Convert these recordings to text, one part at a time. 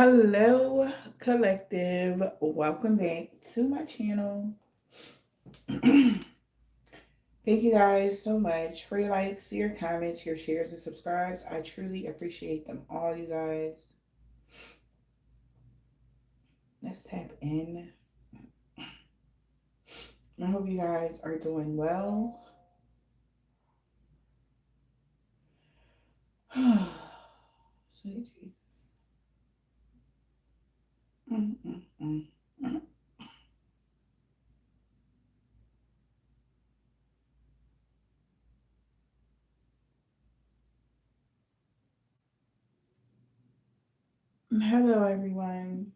Hello, collective. Welcome back to my channel. Thank you guys so much for your likes, your comments, your shares, and subscribes. I truly appreciate them all, you guys. Let's tap in. I hope you guys are doing well. Sweet Jesus. Mm-mm-mm. Hello, everyone.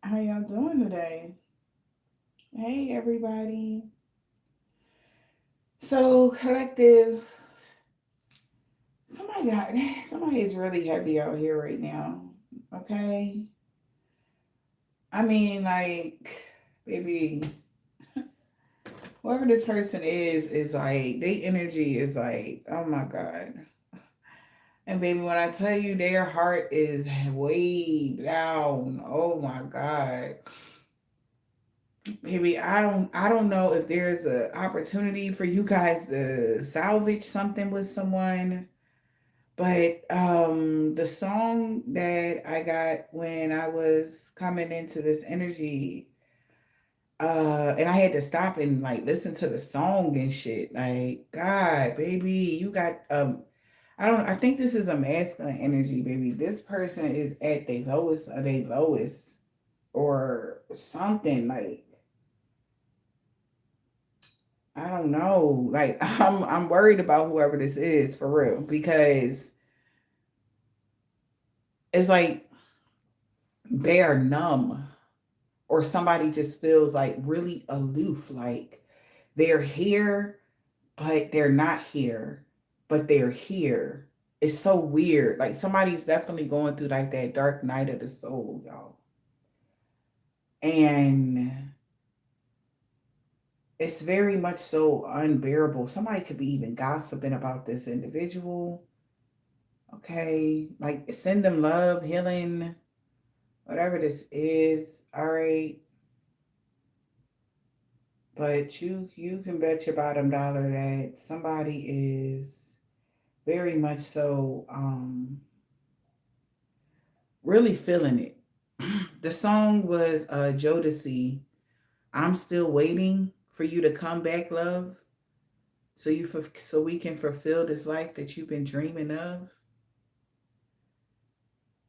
How y'all doing today? Hey, everybody. So, collective, somebody is really heavy out here right now. Okay? I mean, like, baby, whoever this person is like, their energy is like, oh my God. And baby, when I tell you their heart is way down, oh my God. Baby, I don't know if there's an opportunity for you guys to salvage something with someone. But the song that I got when I was coming into this energy, and I had to stop and like listen to the song and shit. Like, God, baby, you got I think this is a masculine energy, baby. This person is at their lowest of their lowest or something. Like, I don't know. Like, I'm worried about whoever this is for real because it's like they are numb or somebody just feels like really aloof, like they're here, but they're not here, but they're here. It's so weird. Like somebody's definitely going through like that dark night of the soul, y'all. And it's very much so unbearable. Somebody could be even gossiping about this individual. Okay. Like send them love, healing, whatever this is. All right. But you can bet your bottom dollar that somebody is very much so really feeling it. The song was Jodeci, I'm Still Waiting for You to Come Back, Love. So we can fulfill this life that you've been dreaming of.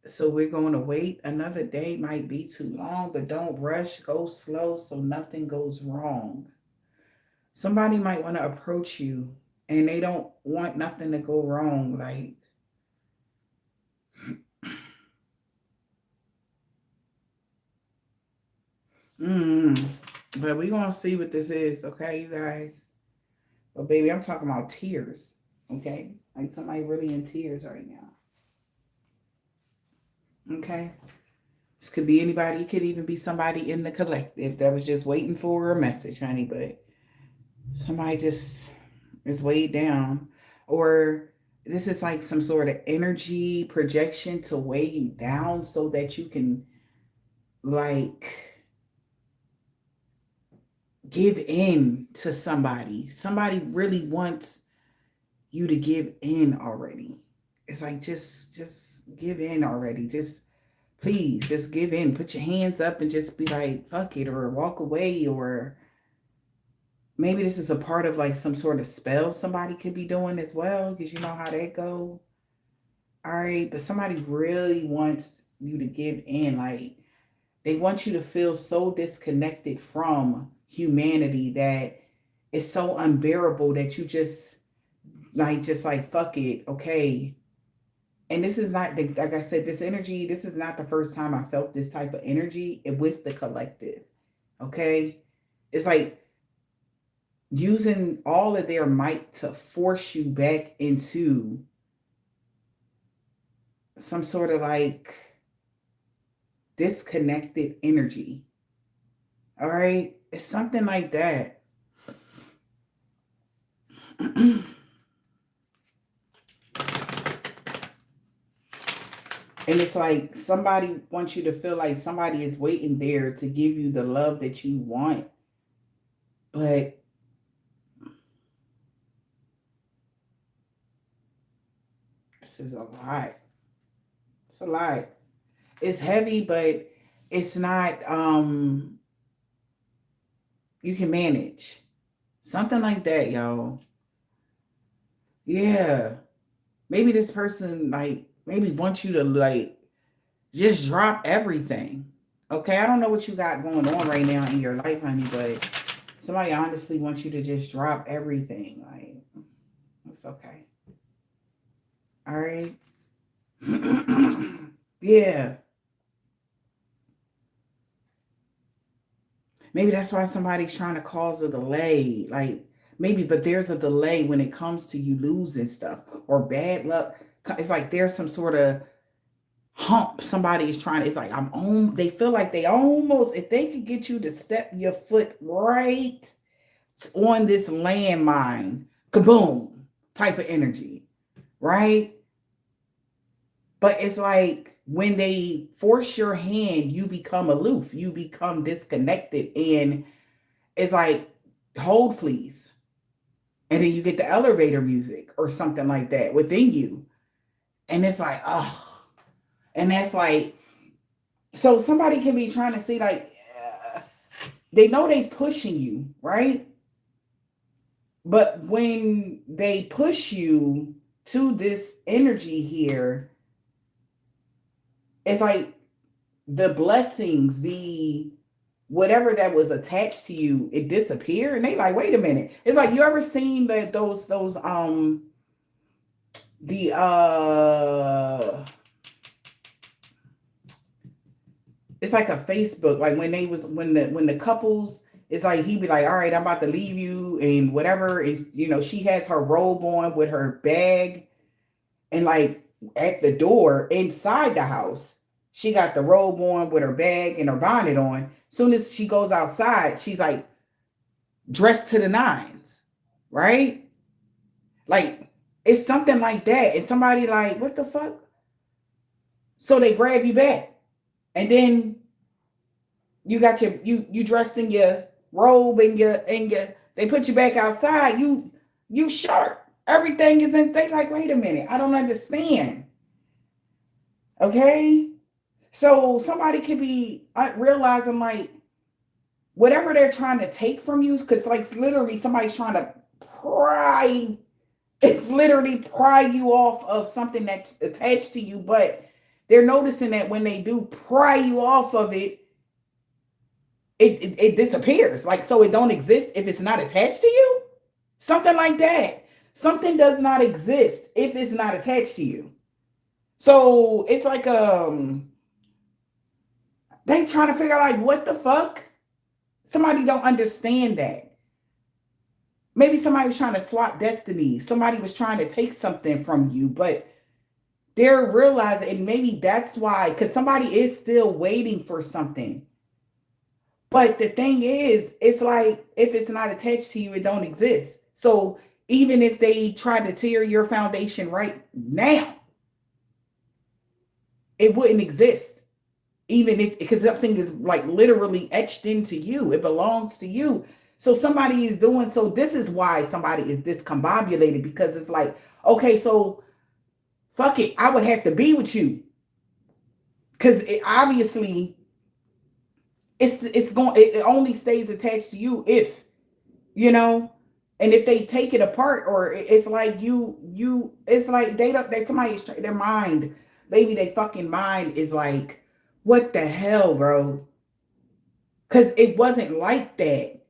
So we're going to wait. Another day might be too long, but don't rush. Go slow so nothing goes wrong. Somebody might want to approach you and they don't want nothing to go wrong. Like, mm, but we gonna see what this is, okay, you guys. But baby, I'm talking about tears, okay? Like somebody really in tears right now, okay? This could be anybody. It could even be somebody in the collective that was just waiting for a message, honey. But somebody just is weighed down, or this is like some sort of energy projection to weigh you down so that you can like give in to somebody. Somebody really wants you to give in already. It's like just give in already. Just please just give in. Put your hands up and just be like fuck it or walk away or maybe this is a part of like some sort of spell somebody could be doing as well because you know how that go. All right, but somebody really wants you to give in like they want you to feel so disconnected from humanity that it's so unbearable that you just like fuck it, okay. And this is not like I said, this energy, this is not the first time I felt this type of energy with the collective, okay. It's like using all of their might to force you back into some sort of like disconnected energy. All right? It's something like that. And it's like somebody wants you to feel like somebody is waiting there to give you the love that you want. But this is a lot. It's a lot. It's heavy, but it's not you can manage. Something like that, y'all. Yeah. Maybe this person like maybe wants you to like just drop everything. Okay, I don't know what you got going on right now in your life, honey, but somebody honestly wants you to just drop everything. Like, it's okay. All right. Yeah. Maybe that's why somebody's trying to cause a delay. Like, maybe, but there's a delay when it comes to you losing stuff or bad luck. It's like there's some sort of hump somebody is trying to, it's like I'm on, they feel like they almost, if they could get you to step your foot right on this landmine, kaboom type of energy, right? But it's like when they force your hand, you become aloof, you become disconnected, and it's like, hold please. And then you get the elevator music or something like that within you. And it's like, oh, and that's like, so somebody can be trying to see like, they know they pushing you, right? But when they push you to this energy here, it's like the blessings, the whatever that was attached to you, it disappeared. And they like, wait a minute. It's like, you ever seen that those the it's like a Facebook, like when they was when the couples, it's like he'd be like, all right, I'm about to leave you and whatever. And you know, she has her robe on with her bag, and like at the door inside the house, she got the robe on with her bag and her bonnet on. Soon as she goes outside, she's like dressed to the nines, right? Like it's something like that. And somebody like, what the fuck? So they grab you back. And then you got your you dressed in your robe and your they put you back outside. You sharp. Everything is in. They like, wait a minute, I don't understand. Okay, so somebody could be realizing like whatever they're trying to take from you, because like literally somebody's trying to pry. It's literally pry you off of something that's attached to you, but they're noticing that when they do pry you off of it, it disappears. Like, so it don't exist if it's not attached to you. Something like that. Something does not exist if it's not attached to you. So it's like they trying to figure out like, what the fuck? Somebody don't understand that. Maybe somebody was trying to swap destinies. Somebody was trying to take something from you, but they're realizing, and maybe that's why, because somebody is still waiting for something. But the thing is, it's like if it's not attached to you, it don't exist. So even if they try to tear your foundation right now, it wouldn't exist. Even if, because something is like literally etched into you, it belongs to you. So somebody is doing, so this is why somebody is discombobulated, because it's like, okay, so fuck it, I would have to be with you. Because it obviously it only stays attached to you if, you know, and if they take it apart, or it's like it's like they don't, they somebody's their mind, maybe their fucking mind is like, what the hell, bro? Because it wasn't like that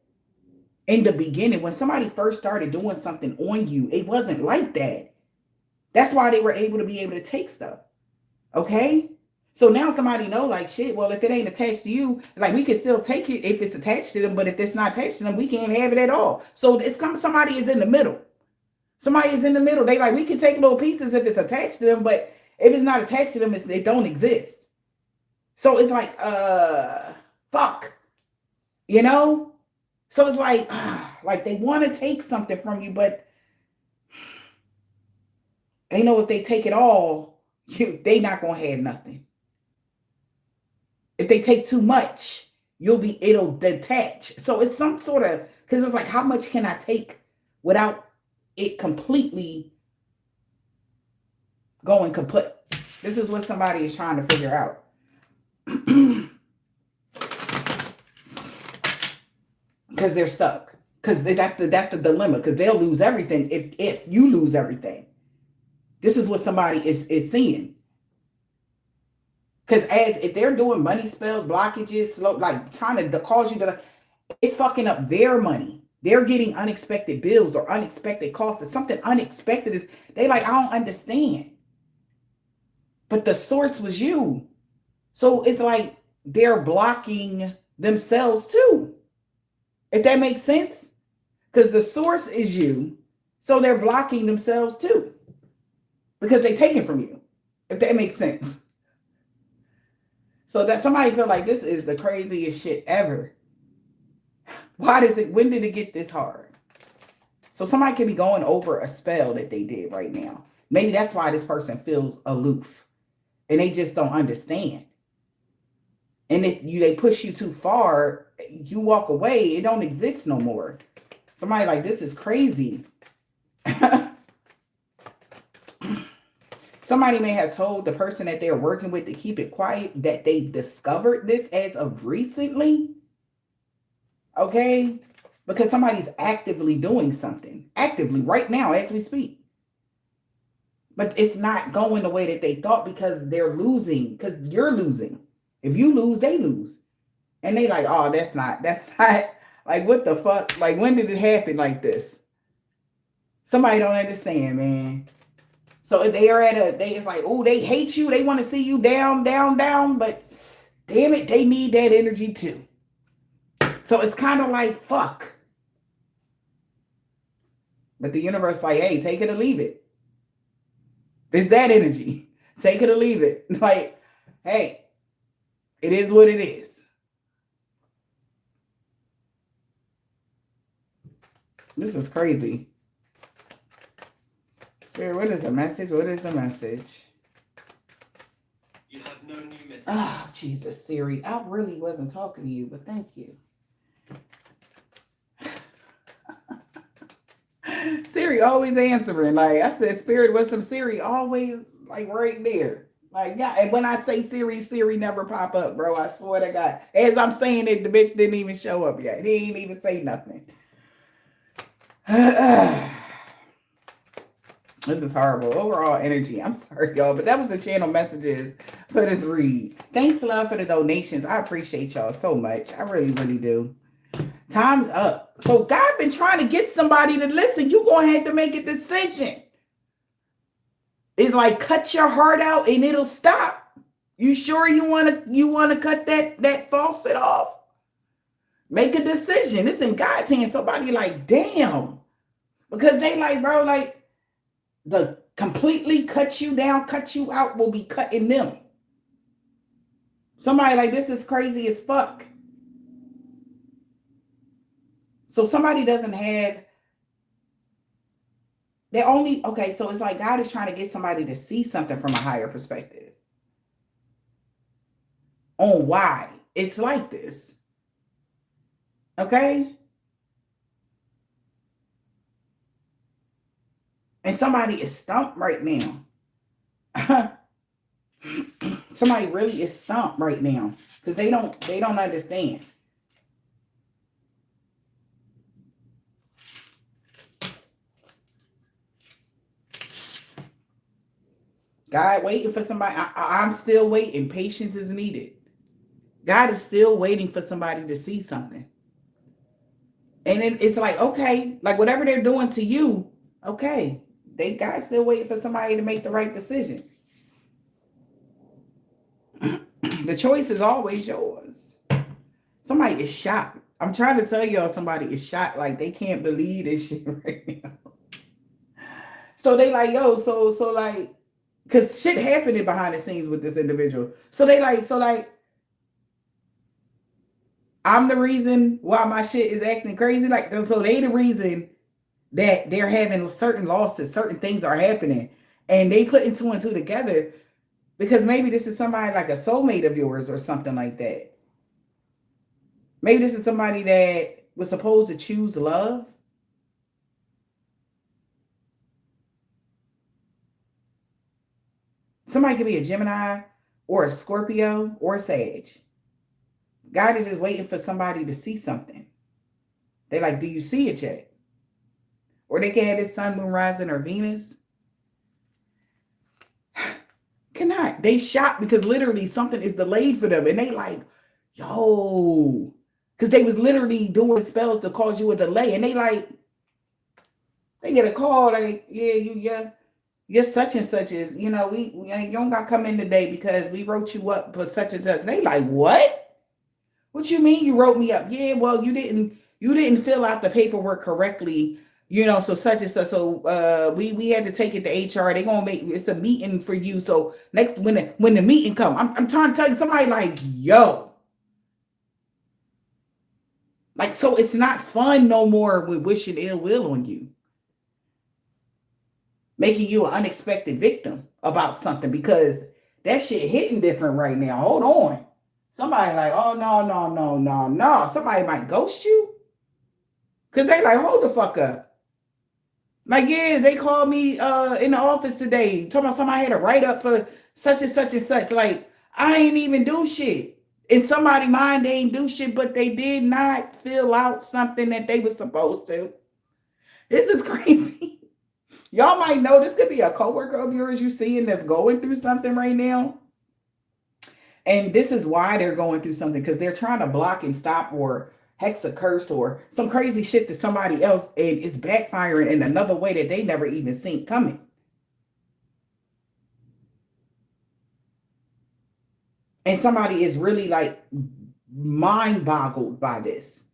in the beginning. When somebody first started doing something on you, it wasn't like that. That's why they were able to take stuff. Okay? So now somebody know, like, shit, well, if it ain't attached to you, like, we can still take it if it's attached to them, but if it's not attached to them, we can't have it at all. So it's come, somebody is in the middle. Somebody is in the middle. They like, we can take little pieces if it's attached to them, but if it's not attached to them, they don't exist. So it's like, fuck, you know? So it's like they want to take something from you, but they know if they take it all, they not gonna have nothing. If they take too much, it'll detach. So it's some sort of, because it's like, how much can I take without it completely going kaput? This is what somebody is trying to figure out. Because they're stuck. Because that's the dilemma. Because they'll lose everything if you lose everything. This is what somebody is seeing. Because if they're doing money spells, blockages, like trying to cause you to, it's fucking up their money. They're getting unexpected bills or unexpected costs. Or something unexpected is, they like, I don't understand. But the source was you. So it's like they're blocking themselves too. If that makes sense. Because the source is you. So they're blocking themselves too. Because they take it from you. If that makes sense. So that somebody feel like this is the craziest shit ever. When did it get this hard? So somebody could be going over a spell that they did right now. Maybe that's why this person feels aloof. And they just don't understand. And if they push you too far, you walk away, it don't exist no more. Somebody like, this is crazy. Somebody may have told the person that they're working with to keep it quiet, that they discovered this as of recently. Okay? Because somebody's actively doing something. Actively, right now, as we speak. But it's not going the way that they thought because they're losing. Because you're losing. If you lose, they lose. And they like, oh, that's not, like, what the fuck? Like, when did it happen like this? Somebody don't understand, man. So they are it's like, oh, they hate you. They want to see you down, down, down. But damn it, they need that energy too. So it's kind of like, fuck. But the universe like, hey, take it or leave it. It's that energy. Take it or leave it. Like, hey, it is what it is. This is crazy. Spirit, what is the message? What is the message? You have no new messages. Oh, Jesus, Siri. I really wasn't talking to you, but thank you. Siri always answering. Like I said, Spirit wisdom, Siri always like right there. Like, yeah, and when I say Siri, Siri never pop up, bro. I swear to God. As I'm saying it, the bitch didn't even show up yet. He ain't even say nothing. This is horrible. Overall energy. I'm sorry, y'all, but that was the channel messages for this read. Thanks, love, for the donations. I appreciate y'all so much. I really, really do. Time's up. So God been trying to get somebody to listen. You gonna have to make a decision. It's like, cut your heart out and it'll stop. You sure you wanna cut that faucet off? Make a decision. It's in God's hands. Somebody like, damn. Because they like, bro, like, the completely cut you down, cut you out will be cutting them. Somebody like, this is crazy as fuck. So somebody doesn't have, okay, so it's like God is trying to get somebody to see something from a higher perspective on why it's like this. Okay? And somebody is stumped right now. Somebody really is stumped right now because they don't understand. God waiting for somebody. I'm still waiting. Patience is needed. God is still waiting for somebody to see something. And it's like, okay, like whatever they're doing to you, okay. God's still waiting for somebody to make the right decision. The choice is always yours. Somebody is shocked. I'm trying to tell y'all somebody is shocked. Like they can't believe this shit right now. So they like, yo, so like, cause shit happening behind the scenes with this individual. So they like, I'm the reason why my shit is acting crazy. Like, so they the reason that they're having certain losses, certain things are happening. And they putting two and two together because maybe this is somebody like a soulmate of yours or something like that. Maybe this is somebody that was supposed to choose love. Somebody could be a Gemini or a Scorpio or a Sag. God is just waiting for somebody to see something. They're like, do you see it yet? Or they can have this sun, moon, rising, or Venus. Cannot. They shocked because literally something is delayed for them. And they like, yo. Because they was literally doing spells to cause you a delay. And they like, they get a call like, you're such and such is, you don't got to come in today because we wrote you up for such and such. And they like, what? What you mean you wrote me up? Yeah, well, you didn't fill out the paperwork correctly, so such and such. So we had to take it to HR. They're gonna make it's a meeting for you. So next when the meeting come, I'm trying to tell you, somebody like, yo. Like, so it's not fun no more with wishing ill will on you. Making you an unexpected victim about something because that shit hitting different right now. Hold on. Somebody like, oh, no. Somebody might ghost you. Because they like, hold the fuck up. Like, yeah, they called me in the office today. Talking about somebody had a write-up for such and such and such. Like, I ain't even do shit. In somebody's mind, they ain't do shit, but they did not fill out something that they were supposed to. This is crazy. Y'all might know this could be a coworker of yours you seeing that's going through something right now. And this is why they're going through something, because they're trying to block and stop or hex a curse or some crazy shit to somebody else, and it's backfiring in another way that they never even seen coming. And somebody is really like mind boggled by this.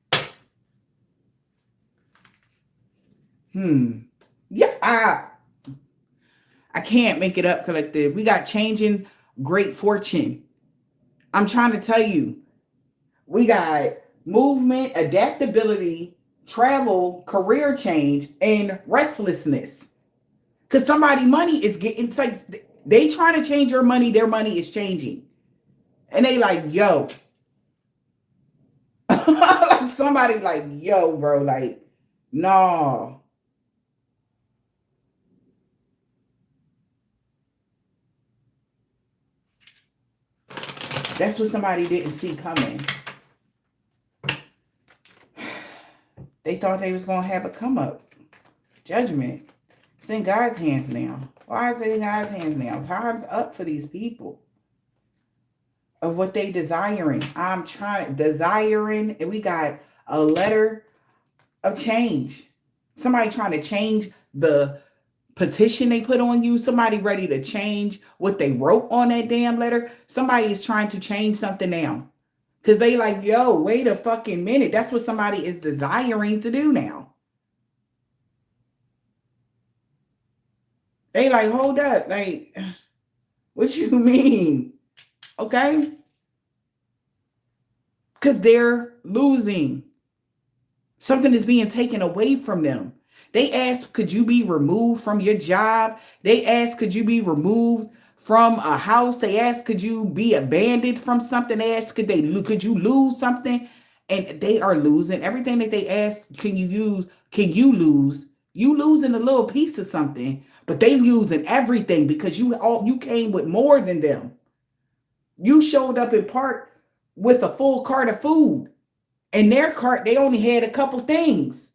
Yeah, I can't make it up, collective. We got changing great fortune. I'm trying to tell you, we got movement, adaptability, travel, career change, and restlessness. Because somebody money is getting, it's like they trying to change your money, their money is changing. And they like, yo. Like somebody like, yo, bro, like, no. That's what somebody didn't see coming. They thought they was going to have a come up. Judgment. It's in God's hands now. Why is it in God's hands now? Time's up for these people. Of what they desiring. Desiring, and we got a letter of change. Somebody trying to change the petition they put on you. Somebody ready to change what they wrote on that damn letter. Somebody is trying to change something now. Because they like, yo, wait a fucking minute. That's what somebody is desiring to do now. They like, hold up. Like, what you mean? Okay? Because they're losing. Something is being taken away from them. They asked, could you be removed from your job? They asked, could you be removed from a house? They asked, could you be abandoned from something? They asked, could you lose something? And they are losing everything that they asked. Can you lose? You losing a little piece of something, but they losing everything because you came with more than them. You showed up in part with a full cart of food. In their cart, they only had a couple things.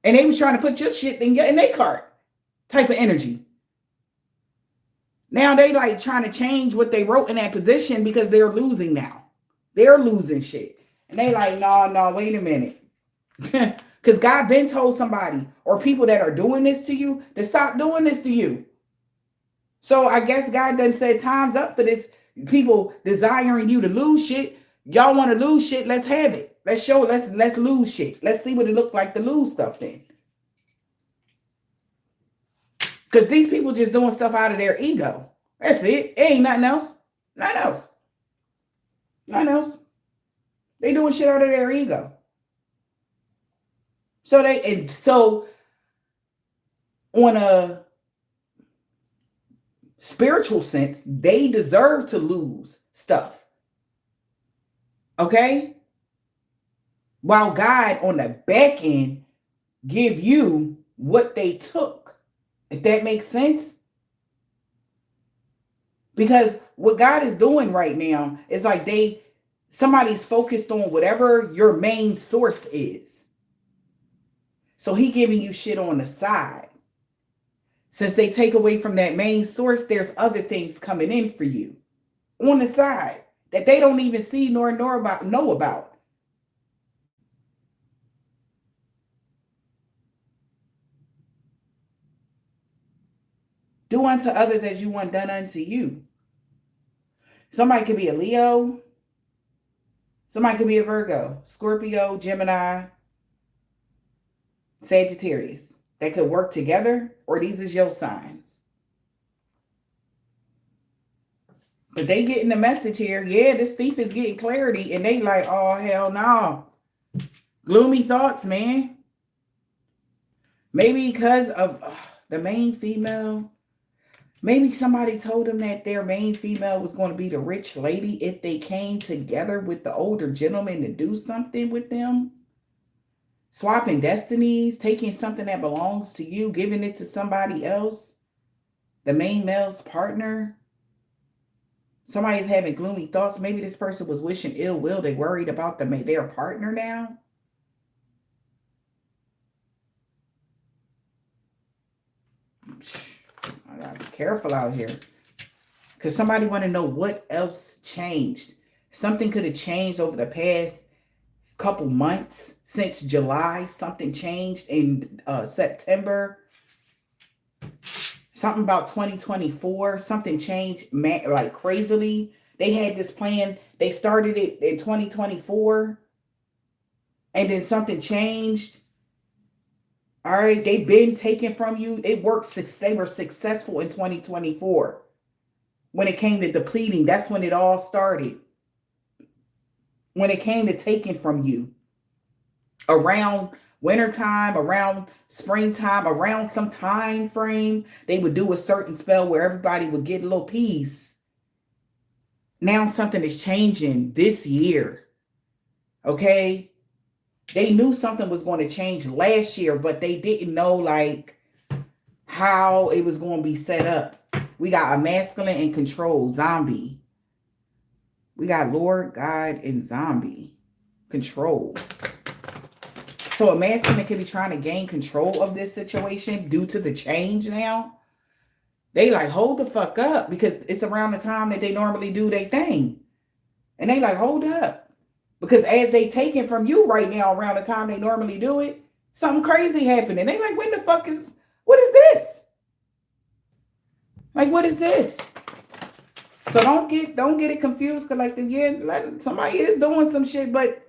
And they was trying to put your shit in their cart type of energy. Now they like trying to change what they wrote in that position because they're losing now. They're losing shit. And they like, no, wait a minute. Because God been told somebody or people that are doing this to you to stop doing this to you. So I guess God done said time's up for this People desiring you to lose shit. Y'all want to lose shit? Let's have it. Let's lose shit. Let's see what it looked like to lose stuff then. Because these people just doing stuff out of their ego. That's it. It ain't nothing else. Nothing else. Nothing else. They doing shit out of their ego. So on a spiritual sense, they deserve to lose stuff. Okay? While God on the back end give you what they took. If that makes sense. Because what God is doing right now is like somebody's focused on whatever your main source is. So he giving you shit on the side. Since they take away from that main source, there's other things coming in for you on the side that they don't even see nor know about. Do unto others as you want done unto you. Somebody could be a Leo. Somebody could be a Virgo, Scorpio, Gemini, Sagittarius. They could work together, or these is your signs. But they getting the message here. Yeah, this thief is getting clarity, and they like, oh, hell no. Gloomy thoughts, man. Maybe because of the main female. Maybe somebody told them that their main female was going to be the rich lady if they came together with the older gentleman to do something with them. Swapping destinies, taking something that belongs to you, giving it to somebody else. The main male's partner. Somebody's having gloomy thoughts. Maybe this person was wishing ill will. They worried about their partner now. I gotta be careful out here. Because somebody want to know what else changed. Something could have changed over the past couple months. Since July, something changed in September. Something about 2024. Something changed like crazily. They had this plan. They started it in 2024. And then something changed. All right, they've been taken from you. It worked. They were successful in 2024. When it came to depleting, that's when it all started. When it came to taking from you. Around wintertime, around springtime, around some time frame, they would do a certain spell where everybody would get a little peace. Now something is changing this year. Okay? They knew something was going to change last year, but they didn't know like how it was going to be set up. We got a masculine and control zombie. We got Lord, God, and zombie control. So a masculine could be trying to gain control of this situation due to the change now. They like, hold the fuck up, because it's around the time that they normally do their thing. And they like, hold up. Because as they taking from you right now around the time they normally do it, something crazy happening. They like, what is this? Like, what is this? So don't get it confused, because like somebody is doing some shit, but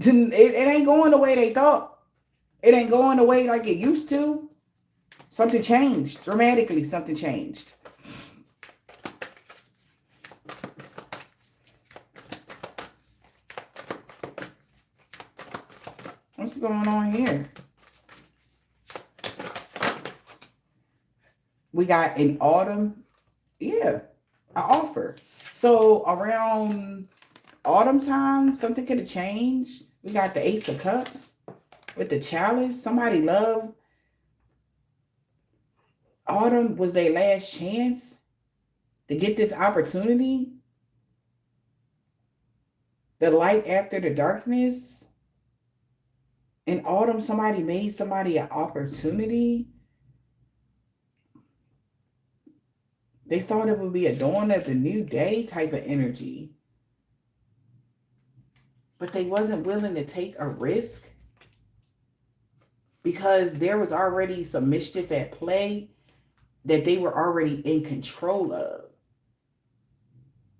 it ain't going the way they thought. It ain't going the way like it used to. Something changed dramatically. Something changed. What's going on here? We got an autumn. Yeah, an offer. So around autumn time, something could have changed. We got the Ace of Cups with the chalice. Somebody loved. Autumn was their last chance to get this opportunity. The light after the darkness. In autumn, somebody made somebody an opportunity. They thought it would be a dawn of the new day type of energy. But they wasn't willing to take a risk. Because there was already some mischief at play that they were already in control of.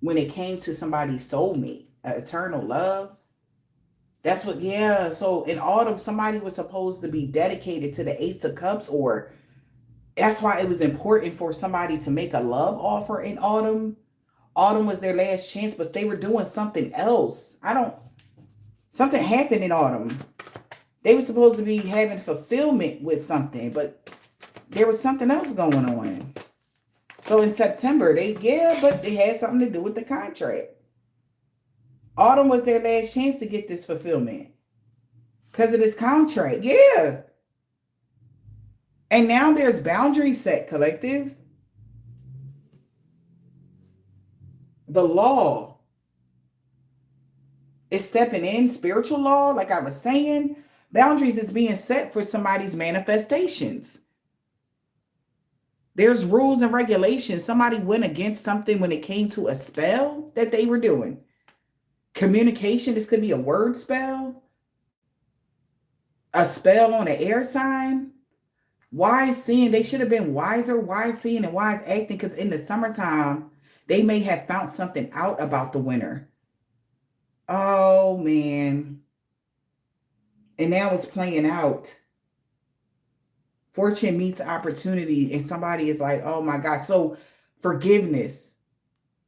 when it came to somebody's soulmate, eternal love. That's what, yeah. So in autumn, somebody was supposed to be dedicated to the Ace of Cups, or that's why it was important for somebody to make a love offer in autumn. Autumn was their last chance, but they were doing something else. Something happened in autumn. They were supposed to be having fulfillment with something, but there was something else going on. So in September, but they had something to do with the contract. Autumn was their last chance to get this fulfillment because of this contract. Yeah. And now there's boundaries set, collective. The law is stepping in, spiritual law, like I was saying. Boundaries is being set for somebody's manifestations. There's rules and regulations. Somebody went against something when it came to a spell that they were doing. Communication, this could be a word spell, a spell on an air sign. Wise seeing, they should have been wiser, wise seeing and wise acting, because in the summertime, they may have found something out about the winter. Oh, man. And now it's playing out. Fortune meets opportunity, and somebody is like, oh my God. So forgiveness.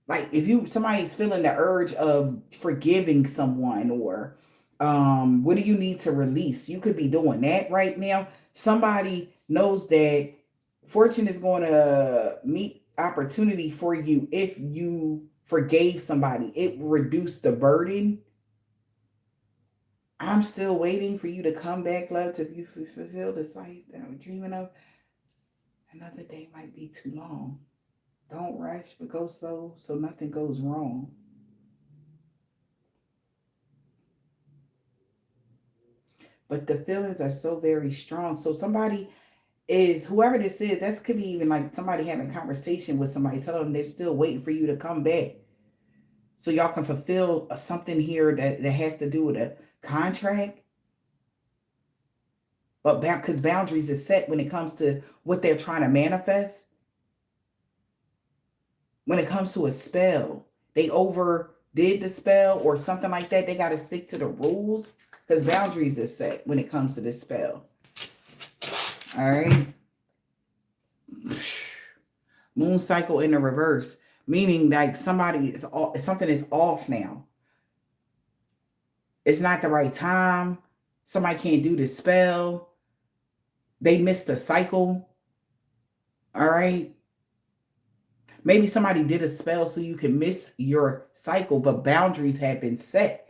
Like if somebody's feeling the urge of forgiving someone, or what do you need to release? You could be doing that right now. Somebody knows that fortune is going to meet opportunity for you if you forgave somebody. It reduced the burden. I'm still waiting for you to come back, love, to you fulfill this life that I'm dreaming of. Another day might be too long. Don't rush, but go slow so nothing goes wrong. But the feelings are so very strong. So somebody is, whoever this is, that could be even like somebody having a conversation with somebody, telling them they're still waiting for you to come back. So y'all can fulfill something here that has to do with a contract. But because boundaries is set when it comes to what they're trying to manifest. When it comes to a spell, they overdid the spell or something like that. They got to stick to the rules because boundaries is set when it comes to this spell. All right. Moon cycle in the reverse, meaning like something is off now. It's not the right time. Somebody can't do this spell. They missed the cycle. All right. Maybe somebody did a spell so you can miss your cycle, but boundaries have been set.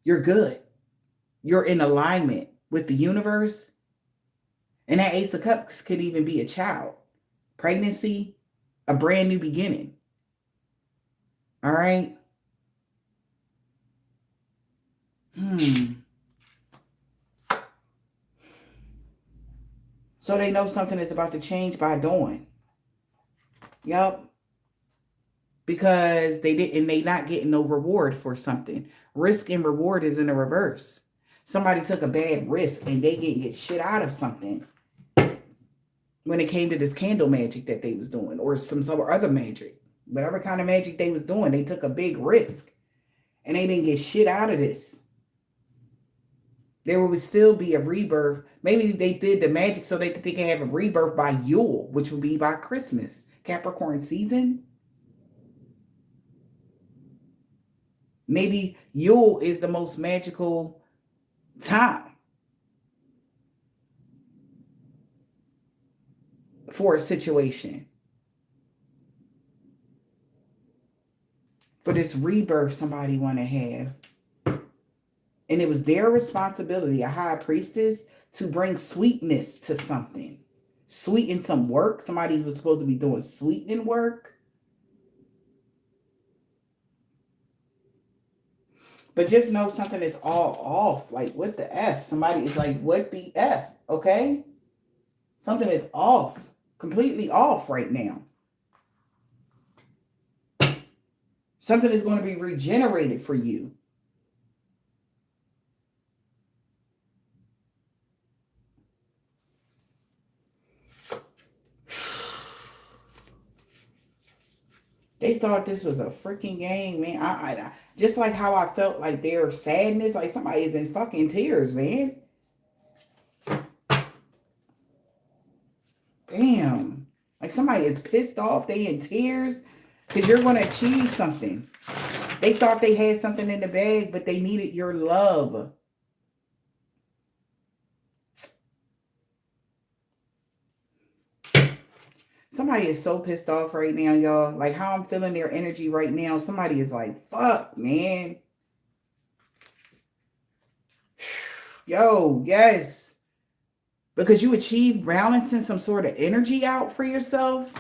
You're good. You're in alignment with the universe. And that Ace of Cups could even be a child. Pregnancy, a brand new beginning. All right. So they know something is about to change by doing. Yep. Because they not getting no reward for something. Risk and reward is in the reverse. Somebody took a bad risk and they get shit out of something when it came to this candle magic that they was doing, or some other magic. Whatever kind of magic they was doing, they took a big risk and they didn't get shit out of this. There would still be a rebirth. Maybe they did the magic so they can have a rebirth by Yule, which would be by Christmas, Capricorn season. Maybe Yule is the most magical time for a situation. For this rebirth somebody want to have. And it was their responsibility, a high priestess, to bring sweetness to something. Sweeten some work. Somebody was supposed to be doing sweetening work. But just know something is all off. Like, what the F? Somebody is like, what the F? Okay? Something is off. Completely off right now. Something is going to be regenerated for you. They thought this was a freaking game, man. Just like how I felt like their sadness, like somebody is in fucking tears, man. Damn. Like somebody is pissed off, they in tears because you're going to achieve something. They thought they had something in the bag, but they needed your love. Somebody is so pissed off right now, y'all. Like how I'm feeling their energy right now. Somebody is like, fuck, man. Yo, yes. Because you achieved balancing some sort of energy out for yourself.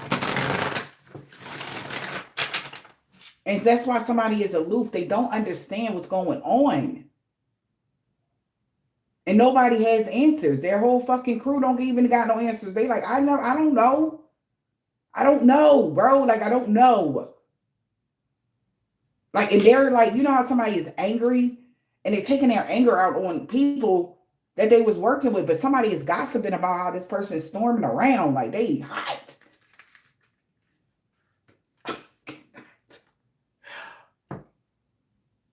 And that's why somebody is aloof. They don't understand what's going on. And nobody has answers. Their whole fucking crew don't even got no answers. They like, I don't know. I don't know, bro. Like, I don't know. Like, and they're like, you know how somebody is angry and they're taking their anger out on people that they was working with, but somebody is gossiping about how this person is storming around. Like, they hot.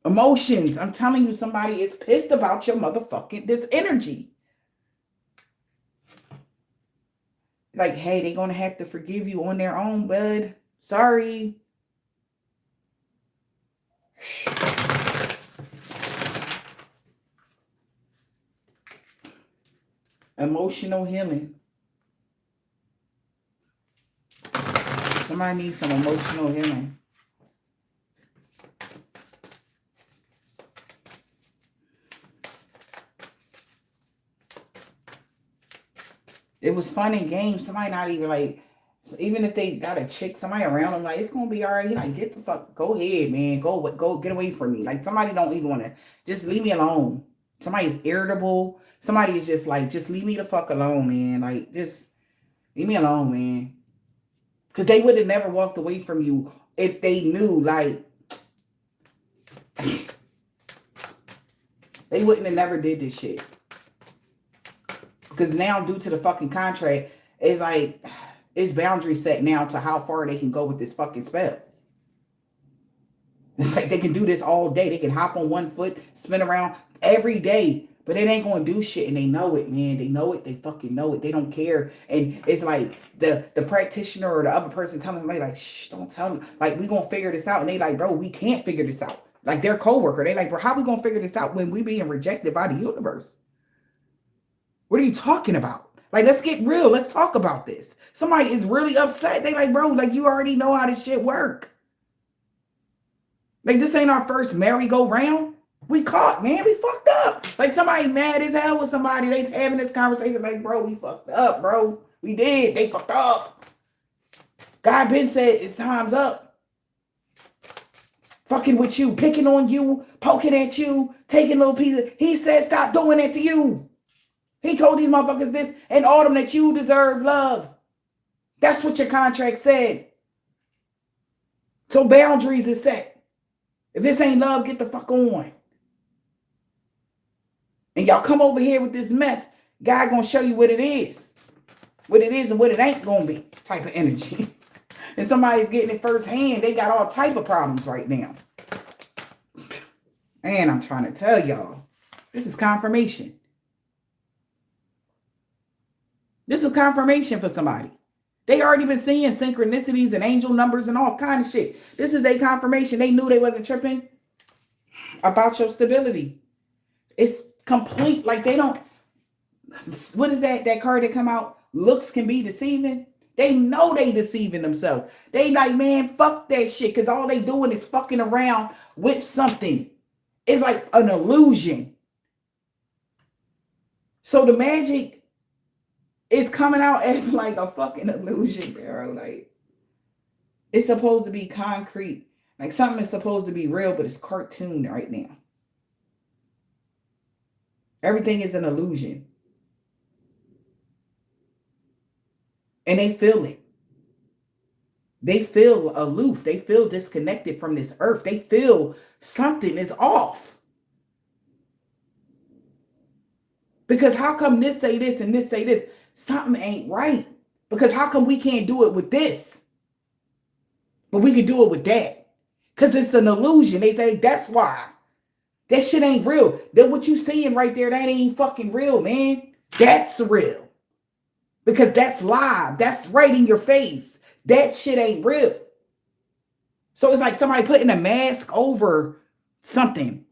Emotions. I'm telling you, somebody is pissed about your motherfucking, this energy. Like, hey, they're going to have to forgive you on their own, bud. Sorry. Emotional healing. Somebody needs some emotional healing. It was fun and games. Somebody not even like, even if they got a chick, somebody around them, like, it's going to be all right. Like, get the fuck, go ahead, man. Go, get away from me. Like, somebody don't even want to, just leave me alone. Somebody's irritable. Somebody is just like, just leave me the fuck alone, man. Like, just leave me alone, man. Because they would have never walked away from you if they knew, like, they wouldn't have never did this shit. Because now, due to the fucking contract, it's like, it's boundaries set now to how far they can go with this fucking spell. It's like they can do this all day. They can hop on one foot, spin around every day, but it ain't going to do shit. And they know it, man. They know it. They fucking know it. They don't care. And it's like the practitioner or the other person telling them, like, shh, don't tell them. Like, we going to figure this out. And they like, bro, we can't figure this out. Like, their coworker. They like, bro, how we going to figure this out when we being rejected by the universe? What are you talking about? Like, let's get real. Let's talk about this. Somebody is really upset. They like, bro, like, you already know how this shit work. Like, this ain't our first merry-go-round. We caught, man. We fucked up. Like, somebody mad as hell with somebody. They having this conversation like, bro, we fucked up, bro. We did. They fucked up. God been said it's time's up. Fucking with you, picking on you, poking at you, taking little pieces. He said stop doing that to you. He told these motherfuckers this and all them that you deserve love. That's what your contract said. So boundaries is set. If this ain't love, get the fuck on. And y'all come over here with this mess. God gonna show you what it is. What it is and what it ain't gonna be. Type of energy. And somebody's getting it firsthand. They got all type of problems right now. And I'm trying to tell y'all. This is confirmation. This is confirmation for somebody. They already been seeing synchronicities and angel numbers and all kind of shit. This is their confirmation. They knew they wasn't tripping about your stability. It's complete. Like, they don't. What is that card that come out? Looks can be deceiving. They know they deceiving themselves. They like, man, fuck that shit. Because all they doing is fucking around with something. It's like an illusion. So the magic is coming out as like a fucking illusion, bro. Like, it's supposed to be concrete. Like, something is supposed to be real, but it's cartoon right now. Everything is an illusion. And they feel it. They feel aloof. They feel disconnected from this earth. They feel something is off. Because how come this say this and this say this? Something ain't right. Because how come we can't do it with this? But we can do it with that. Because it's an illusion. They think that's why. That shit ain't real. That what you seeing right there, that ain't fucking real, man. That's real. Because that's live. That's right in your face. That shit ain't real. So it's like somebody putting a mask over something.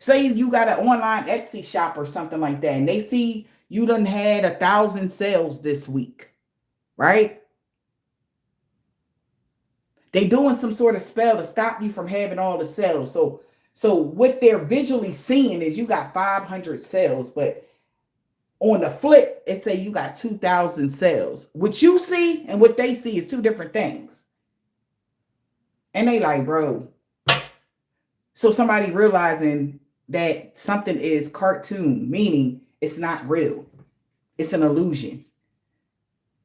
Say you got an online Etsy shop or something like that, and they see you done had 1,000 sales this week, right? They doing some sort of spell to stop you from having all the sales. So what they're visually seeing is you got 500 sales, but on the flip, it say you got 2,000 sales. What you see and what they see is two different things. And they like, bro. So somebody realizing that something is cartoon, meaning it's not real. It's an illusion.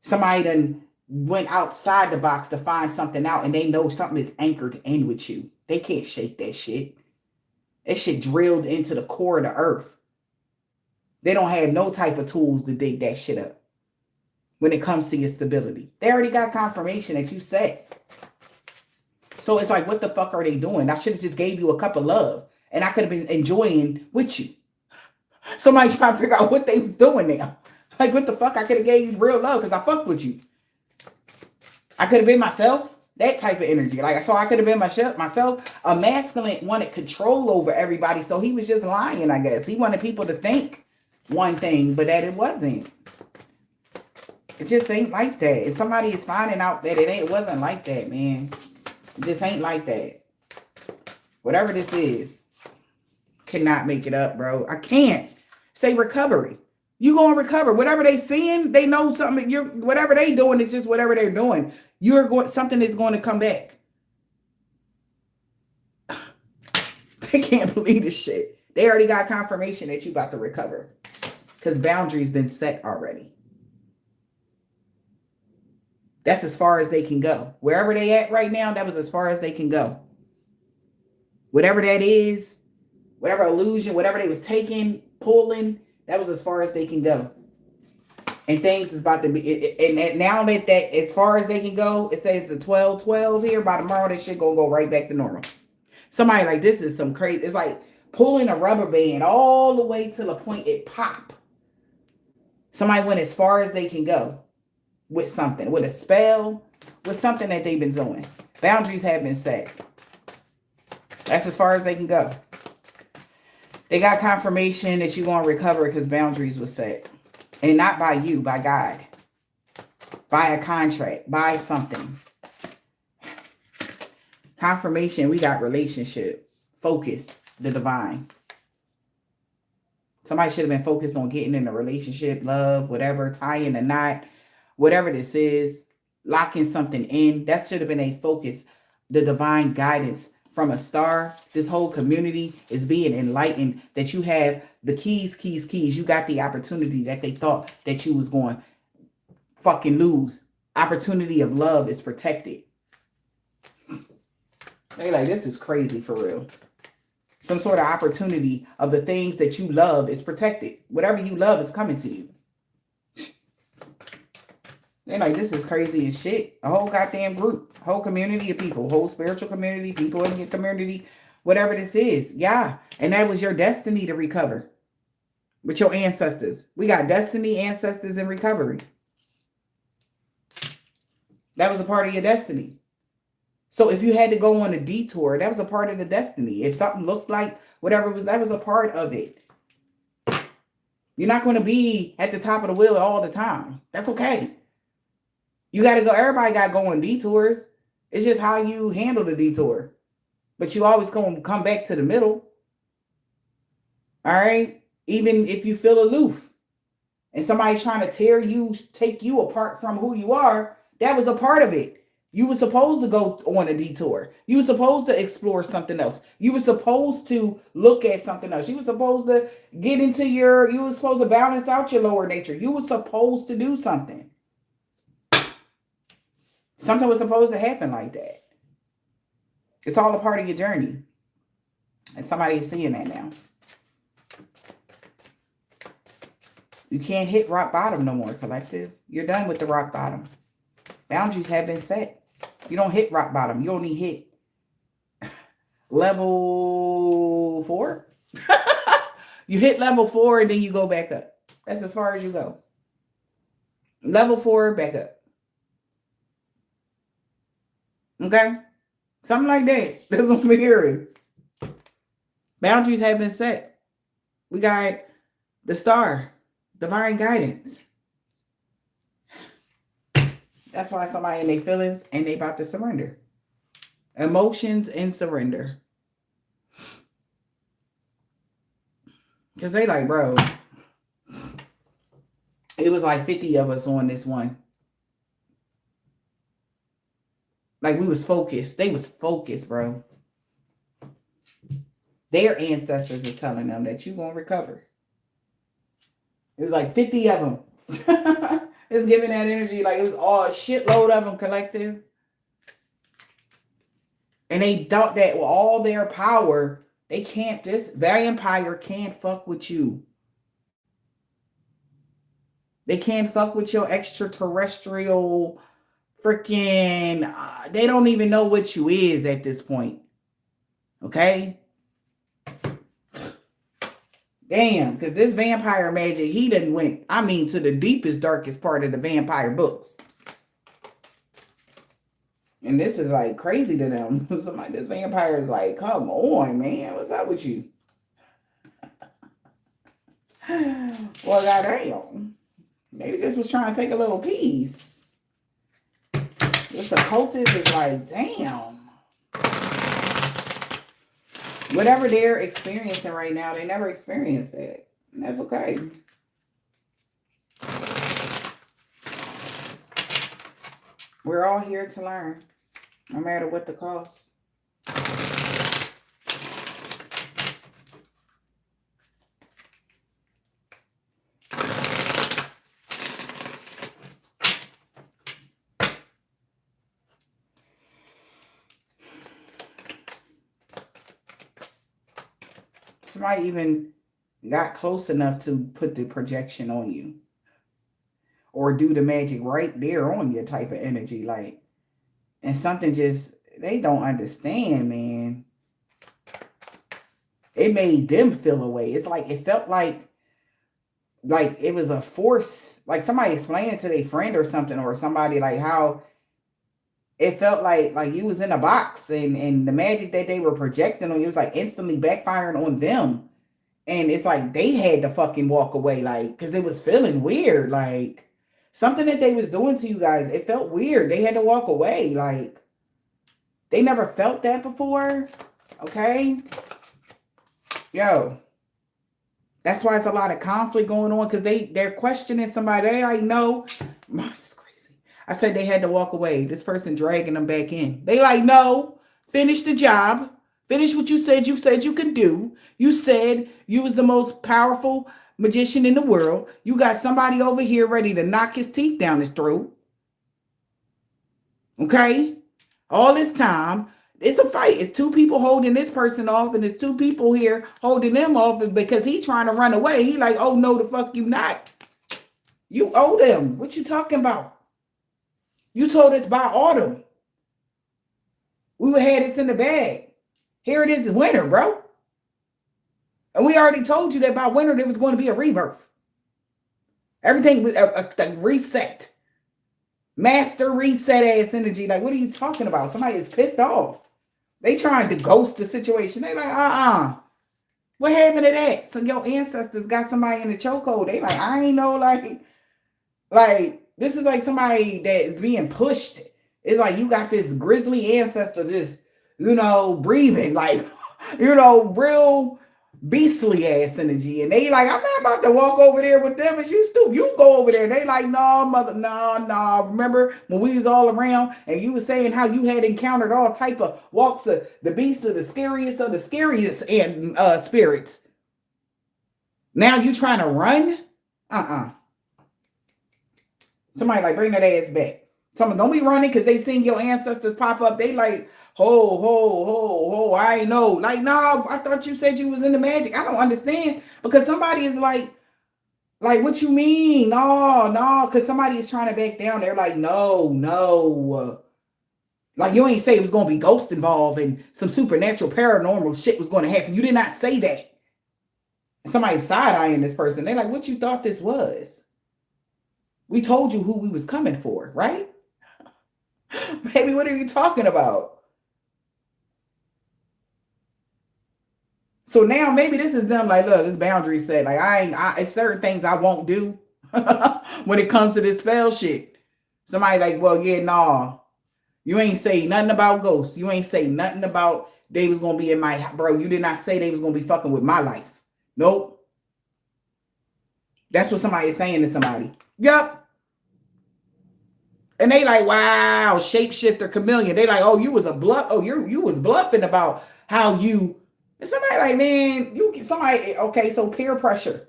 Somebody done went outside the box to find something out, and they know something is anchored in with you. They can't shake that shit. That shit drilled into the core of the earth. They don't have no type of tools to dig that shit up when it comes to your stability. They already got confirmation that you said. So it's like, what the fuck are they doing? I should have just gave you a cup of love, and I could have been enjoying with you. Somebody trying to figure out what they was doing now. Like, what the fuck? I could have gave you real love because I fucked with you. I could have been myself. That type of energy. Like, so I could have been myself. A masculine wanted control over everybody, so he was just lying, I guess. He wanted people to think one thing, but that it wasn't. It just ain't like that. If somebody is finding out that it wasn't like that, man. It just ain't like that. Whatever this is, cannot make it up, bro. I can't. Say recovery. You gonna recover. Whatever they seeing, they know something. Whatever they doing is just whatever they're doing. Something is going to come back. They can't believe this shit. They already got confirmation that you about to recover. Because boundaries been set already. That's as far as they can go. Wherever they at right now, that was as far as they can go. Whatever that is, whatever illusion, whatever they was taking, pulling, that was as far as they can go. And things is about to be, and now that as far as they can go, it says the 12-12 here. By tomorrow, that shit gonna go right back to normal. Somebody like, this is some crazy, it's like pulling a rubber band all the way to the point it pop. Somebody went as far as they can go with something, with a spell, with something that they've been doing. Boundaries have been set. That's as far as they can go. They got confirmation that you're going to recover because boundaries were set. And not by you, by God. By a contract, by something. Confirmation, we got relationship. Focus, the divine. Somebody should have been focused on getting in a relationship, love, whatever, tying a knot, whatever this is, locking something in. That should have been a focus, the divine guidance from a star. This whole community is being enlightened that you have the keys. You got the opportunity that they thought that you was going to fucking lose. Opportunity of love is protected. They're like, this is crazy for real. Some sort of opportunity of the things that you love is protected. Whatever you love is coming to you. They're like, this is crazy as shit. A whole goddamn group, whole community of people, whole spiritual community, people in your community, whatever this is. Yeah. And that was your destiny to recover with your ancestors. We got destiny, ancestors, and recovery. That was a part of your destiny. So if you had to go on a detour, that was a part of the destiny. If something looked like whatever it was, that was a part of it. You're not going to be at the top of the wheel all the time. That's okay. You got to go. Everybody got to go on detours. It's just how you handle the detour. But you always going to come back to the middle. All right? Even if you feel aloof and somebody's trying to take you apart from who you are, that was a part of it. You were supposed to go on a detour. You were supposed to explore something else. You were supposed to look at something else. You were supposed to you were supposed to balance out your lower nature. You were supposed to do something. Something was supposed to happen like that. It's all a part of your journey. And somebody is seeing that now. You can't hit rock bottom no more, collective. You're done with the rock bottom. Boundaries have been set. You don't hit rock bottom. You only hit level 4. You hit level 4 and then you go back up. That's as far as you go. Level 4, back up. Okay? Something like that. That's what we're hearing. Boundaries have been set. We got the star, divine guidance. That's why somebody in their feelings and they about to surrender. Emotions and surrender. Because they like, bro, it was like 50 of us on this one. Like we was focused. They was focused, bro. Their ancestors are telling them that you're going to recover. It was like 50 of them. It's giving that energy. Like it was all a shitload of them collective. And they thought that with all their power, they can't, this vampire can't fuck with you. They can't fuck with your extraterrestrial freaking, they don't even know what you is at this point. Okay? Damn, because this vampire magic, he done went, I mean, to the deepest, darkest part of the vampire books. And this is like crazy to them. Somebody, this vampire is like, come on, man. What's up with you? Well, goddamn. Maybe this was trying to take a little piece. This occultist is like, damn. Whatever they're experiencing right now, they never experienced that. And that's okay. We're all here to learn, no matter what the cost. Somebody even got close enough to put the projection on you or do the magic right there on your type of energy. Like, and something just, they don't understand, man. It made them feel away. It's like, it felt like it was a force, like somebody explaining to their friend or something, or somebody, like how it felt like you was in a box and the magic that they were projecting on you was like instantly backfiring on them. And it's like they had to fucking walk away, like, because it was feeling weird. Like something that they was doing to you guys, it felt weird. They had to walk away. Like they never felt that before. Okay. Yo. That's why it's a lot of conflict going on, because they're questioning somebody. They like, no, it's crazy. I said they had to walk away. This person dragging them back in. They like, no, finish the job. Finish what you said you could do. You said you was the most powerful magician in the world. You got somebody over here ready to knock his teeth down his throat. Okay? All this time, it's a fight. It's two people holding this person off, and it's two people here holding them off because he's trying to run away. He like, oh, no, the fuck you not. You owe them. What you talking about? You told us by autumn. We would have this in the bag. Here it is winter, bro. And we already told you that by winter there was going to be a rebirth. Everything was a reset. Master reset ass energy. Like, what are you talking about? Somebody is pissed off. They trying to ghost the situation. They like, what happened to that? So your ancestors got somebody in the chokehold. They like, I ain't know, like this is like somebody that is being pushed. It's like you got this grisly ancestor just, breathing like, real beastly ass energy. And they like, I'm not about to walk over there with them. And you stupid. You go over there. And they like, no, mother, no. Remember when we was all around and you were saying how you had encountered all type of walks of the beast of the scariest and spirits. Now you trying to run? Somebody like, bring that ass back. Somebody don't be running because they seen your ancestors pop up. They like, ho, I ain't know. Like, no, I thought you said you was in the magic. I don't understand, because somebody is like, what you mean? No, because somebody is trying to back down. They're like, no. Like, you ain't say it was going to be ghost involved and some supernatural paranormal shit was going to happen. You did not say that. Somebody side-eyeing this person. They're like, what you thought this was? We told you who we was coming for, right? Baby, what are you talking about? So now maybe this is them like, look, this boundary set. Like, it's certain things I won't do when it comes to this spell shit. Somebody like, well, yeah, nah. You ain't say nothing about ghosts. You ain't say nothing about they was going to be in my, bro, you did not say they was going to be fucking with my life. Nope. That's what somebody is saying to somebody. Yup. And they like, wow, shapeshifter, chameleon. They like, oh, you was a bluff. Oh, you was bluffing about how you. And somebody like, man, okay, so peer pressure.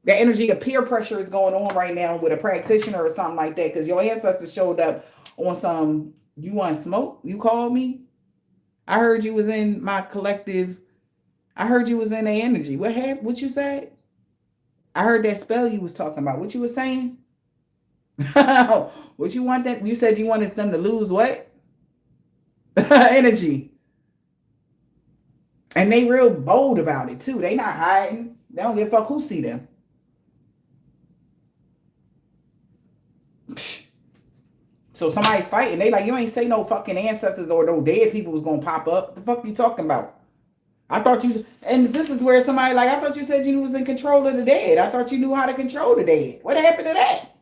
The energy of peer pressure is going on right now with a practitioner or something like that because your ancestors showed up on some, you want smoke? You called me? I heard you was in my collective. I heard you was in the energy. What you said? I heard that spell you was talking about. What you was saying? What you want that? You said you wanted them to lose what? Energy. And they real bold about it too. They not hiding. They don't give a fuck who see them. So somebody's fighting. They like, you ain't say no fucking ancestors or no dead people was gonna pop up. The fuck you talking about? I thought you, and this is where somebody like, I thought you said you was in control of the dead. I thought you knew how to control the dead. What happened to that?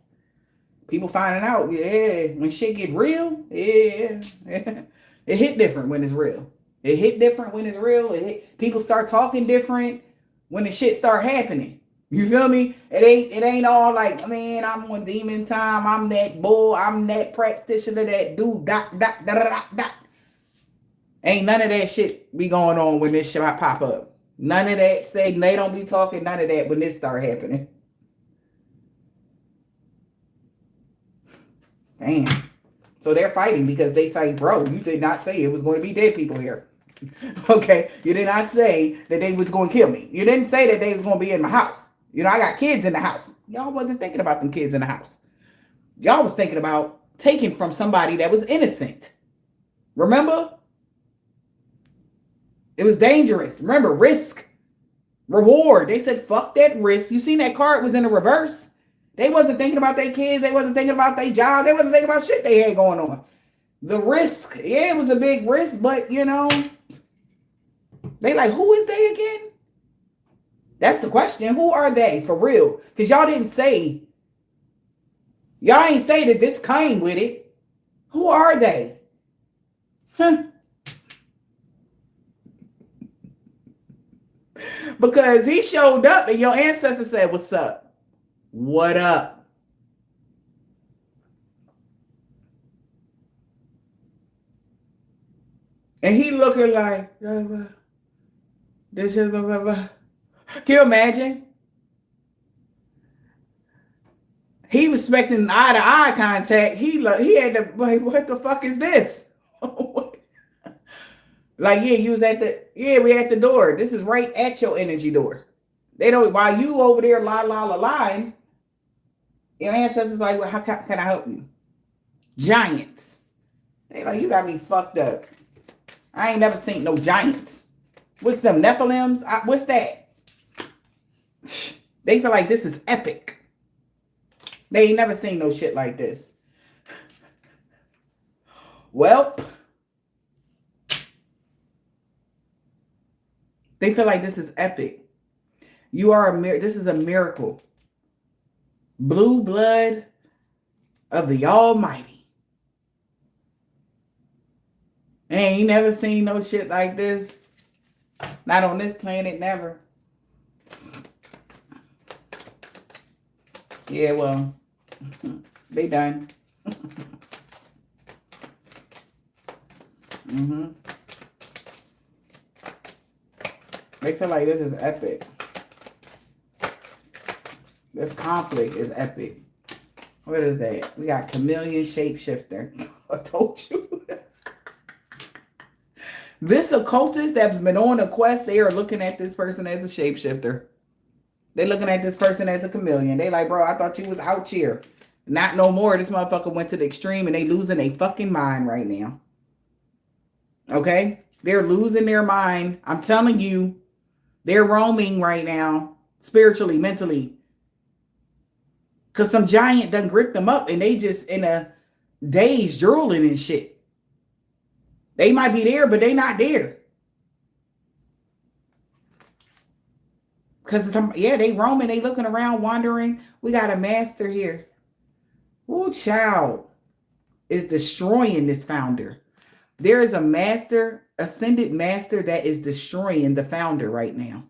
People finding out, yeah, when shit get real, yeah. It hit different when it's real. It hit different when it's real. People start talking different when the shit start happening. You feel me? It ain't all like, man, I'm on demon time. I'm that bull. I'm that practitioner that do dot, dot, dot, dot, dot. Ain't none of that shit be going on when this shit pop up. None of that. Say they don't be talking none of that when this start happening. Damn. So they're fighting because they say, bro, you did not say it was going to be dead people here. Okay. You did not say that they was going to kill me. You didn't say that they was going to be in my house. You know, I got kids in the house. Y'all wasn't thinking about them kids in the house. Y'all was thinking about taking from somebody that was innocent. Remember? It was dangerous. Remember, risk, reward. They said, fuck that risk. You seen that card was in the reverse. They wasn't thinking about their kids. They wasn't thinking about their job. They wasn't thinking about shit they had going on. The risk. Yeah, it was a big risk, but, you know, they like, who is they again? That's the question. Who are they for real? Because y'all didn't say, y'all ain't say that this came with it. Who are they? Huh? Because he showed up and your ancestor said, what's up? What up? And he looking like, this is Can you imagine? He was expecting eye-to-eye contact. He had to, like, what the fuck is this? Like, yeah, you was we at the door. This is right at your energy door. They don't, while you over there lying, your ancestors like, well, how can I help you? Giants. They like, you got me fucked up. I ain't never seen no giants. What's them, Nephilims? What's that? They feel like this is epic. They ain't never seen no shit like this. Well, they feel like this is epic. You are this is a miracle. Blue blood of the Almighty. Ain't never seen no shit like this. Not on this planet, never. Yeah, well, they done. They feel like this is epic. This conflict is epic. What is that? We got chameleon shapeshifter. I told you. This occultist that's been on a quest, they are looking at this person as a shapeshifter. They're looking at this person as a chameleon. They like, bro, I thought you was out here. Not no more. This motherfucker went to the extreme and they losing their fucking mind right now. Okay? They're losing their mind. I'm telling you, they're roaming right now, spiritually, mentally. Because some giant done gripped them up and they just in a daze drooling and shit. They might be there, but they not there. Because they roaming, they looking around, wandering. We got a master here. Ooh, child is destroying this founder. There is a master, ascended master that is destroying the founder right now.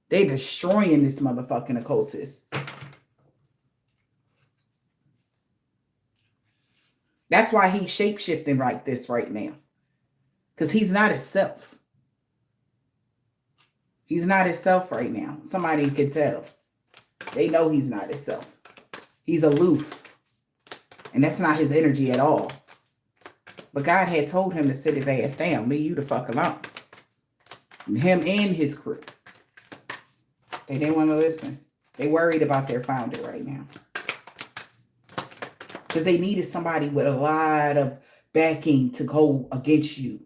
They destroying this motherfucking occultist. That's why he's shape-shifting like this right now. Because he's not himself. He's not himself right now. Somebody can tell. They know he's not himself. He's aloof. And that's not his energy at all. But God had told him to sit his ass down. Leave you the fuck alone. Him and his crew. They didn't want to listen. They worried about their founder right now. Because they needed somebody with a lot of backing to go against you.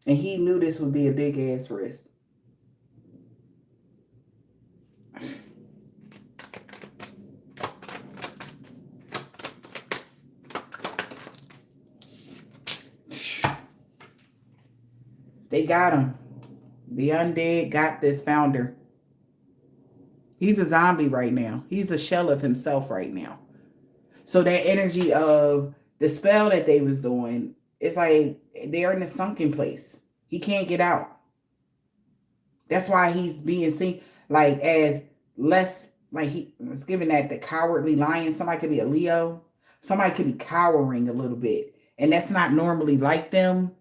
And he knew this would be a big ass risk. They got him. The undead got this founder. He's a zombie right now. He's a shell of himself right now. So that energy of the spell that they was doing, it's like they're in a sunken place. He can't get out. That's why he's being seen like as less, like he was given that the cowardly lion. Somebody could be a Leo. Somebody could be cowering a little bit. And that's not normally like them.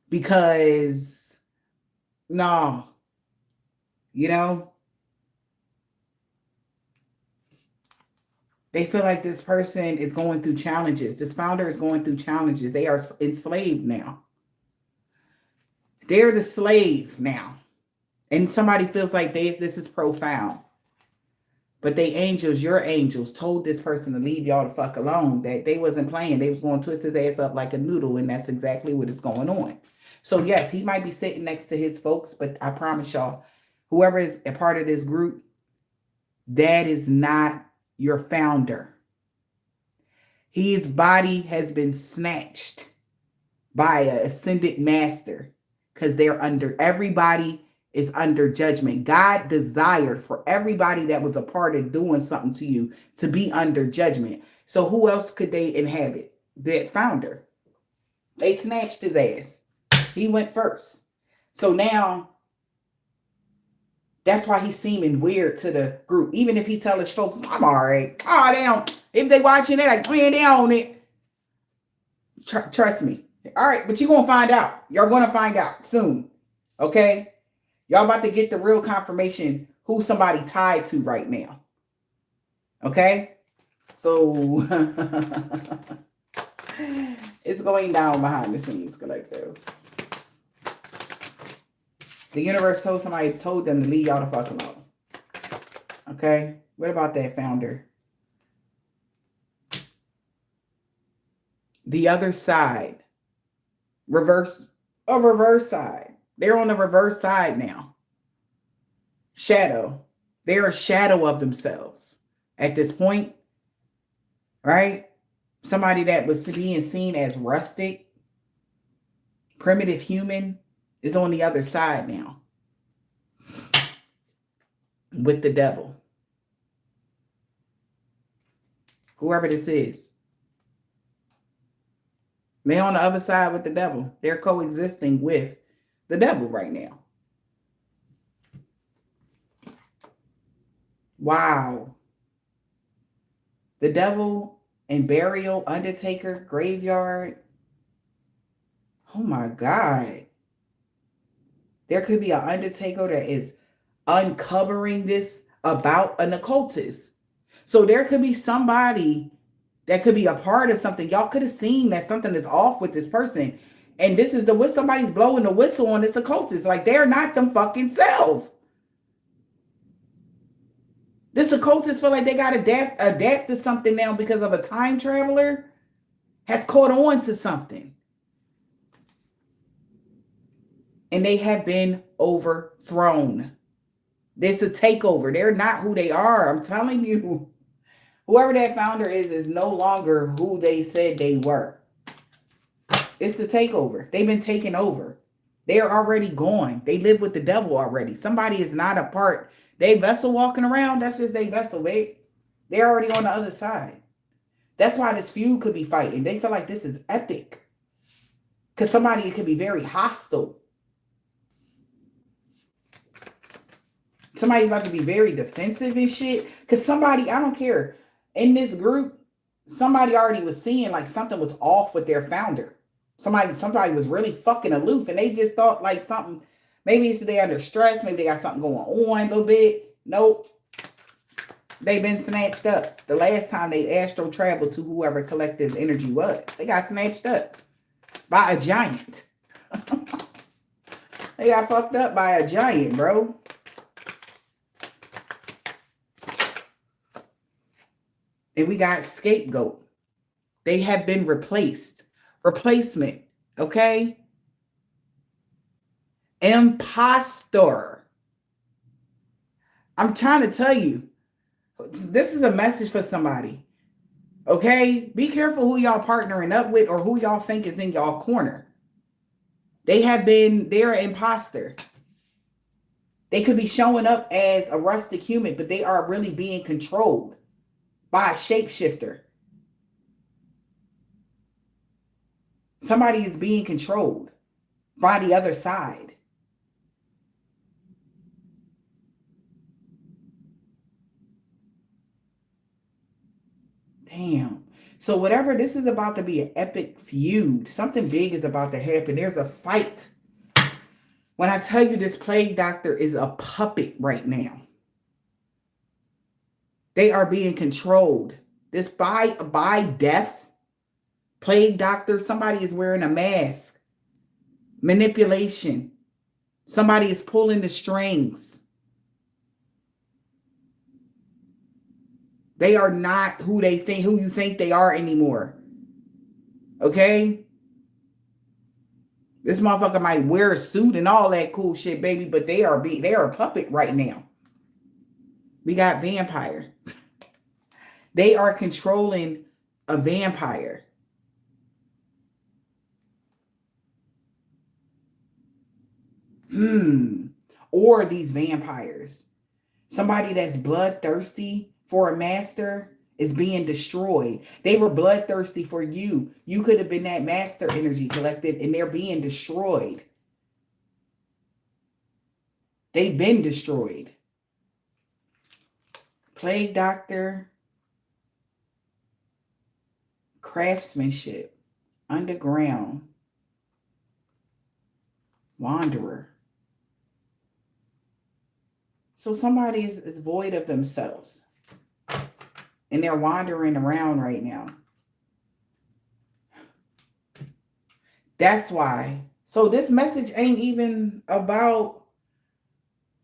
Because, no, you know, they feel like this person is going through challenges. This founder is going through challenges. They are enslaved now. They're the slave now. And somebody feels like this is profound. But they angels, your angels, told this person to leave y'all the fuck alone. That they wasn't playing. They was going to twist his ass up like a noodle. And that's exactly what is going on. So yes, he might be sitting next to his folks. But I promise y'all, whoever is a part of this group, that is not your founder. His body has been snatched by an ascended master because they're under, everybody is under judgment. God desired for everybody that was a part of doing something to you to be under judgment. So who else could they inhabit? That founder. They snatched his ass. He went first. So now that's why he's seeming weird to the group. Even if he tell his folks, I'm all right. Oh, damn. If they watching it, like, man, they on it. Trust me. All right, but you're going to find out. You're going to find out soon. Okay? Y'all about to get the real confirmation who somebody tied to right now. Okay? So, it's going down behind the scenes, collective. The universe told them to leave y'all the fuck alone. Okay? What about that founder? The other side. Reverse side. They're on the reverse side now. Shadow. They're a shadow of themselves at this point. Right? Somebody that was being seen as rustic, primitive human, is on the other side now with the devil. Whoever this is. They're on the other side with the devil. They're coexisting with the devil right now. Wow. The devil and burial, undertaker, graveyard. Oh my God. There could be an undertaker that is uncovering this about an occultist. So there could be somebody that could be a part of something. Y'all could have seen that something is off with this person. And this is somebody's blowing the whistle on this occultist. Like they're not them fucking self. This occultist feel like they got to adapt to something now because of a time traveler has caught on to something. And they have been overthrown. This is a takeover. They're not who they are. I'm telling you. Whoever that founder is no longer who they said they were. It's the takeover. They've been taken over. They're already gone. They live with the devil already. Somebody is not a part. They vessel walking around. That's just their vessel, babe. They're already on the other side. That's why this feud could be fighting. They feel like this is epic. Because somebody could be very hostile. Somebody's about to be very defensive and shit. Because somebody, I don't care. In this group, somebody already was seeing like something was off with their founder. Somebody was really fucking aloof, and they just thought like something, maybe it's they under stress, maybe they got something going on a little bit. Nope. They've been snatched up. The last time they astral traveled to whoever collective energy was, they got snatched up by a giant. They got fucked up by a giant, bro. And we got scapegoat. They have been replaced. Replacement. Okay? Imposter. I'm trying to tell you. This is a message for somebody. Okay? Be careful who y'all partnering up with or who y'all think is in y'all corner. They're an imposter. They could be showing up as a rustic human, but they are really being controlled by a shapeshifter. Somebody is being controlled by the other side. Damn. So whatever, this is about to be an epic feud. Something big is about to happen. There's a fight. When I tell you this plague doctor is a puppet right now. They are being controlled. This by death. Plague doctor, somebody is wearing a mask. Manipulation. Somebody is pulling the strings. They are not who you think they are anymore. Okay? This motherfucker might wear a suit and all that cool shit, baby, but they are a puppet right now. We got vampire. They are controlling a vampire. Or these vampires. Somebody that's bloodthirsty for a master is being destroyed. They were bloodthirsty for you. You could have been that master energy collected, and they're being destroyed. They've been destroyed. Plague doctor. Craftsmanship. Underground. Wanderer. So somebody is void of themselves. And they're wandering around right now. That's why. So this message ain't even about,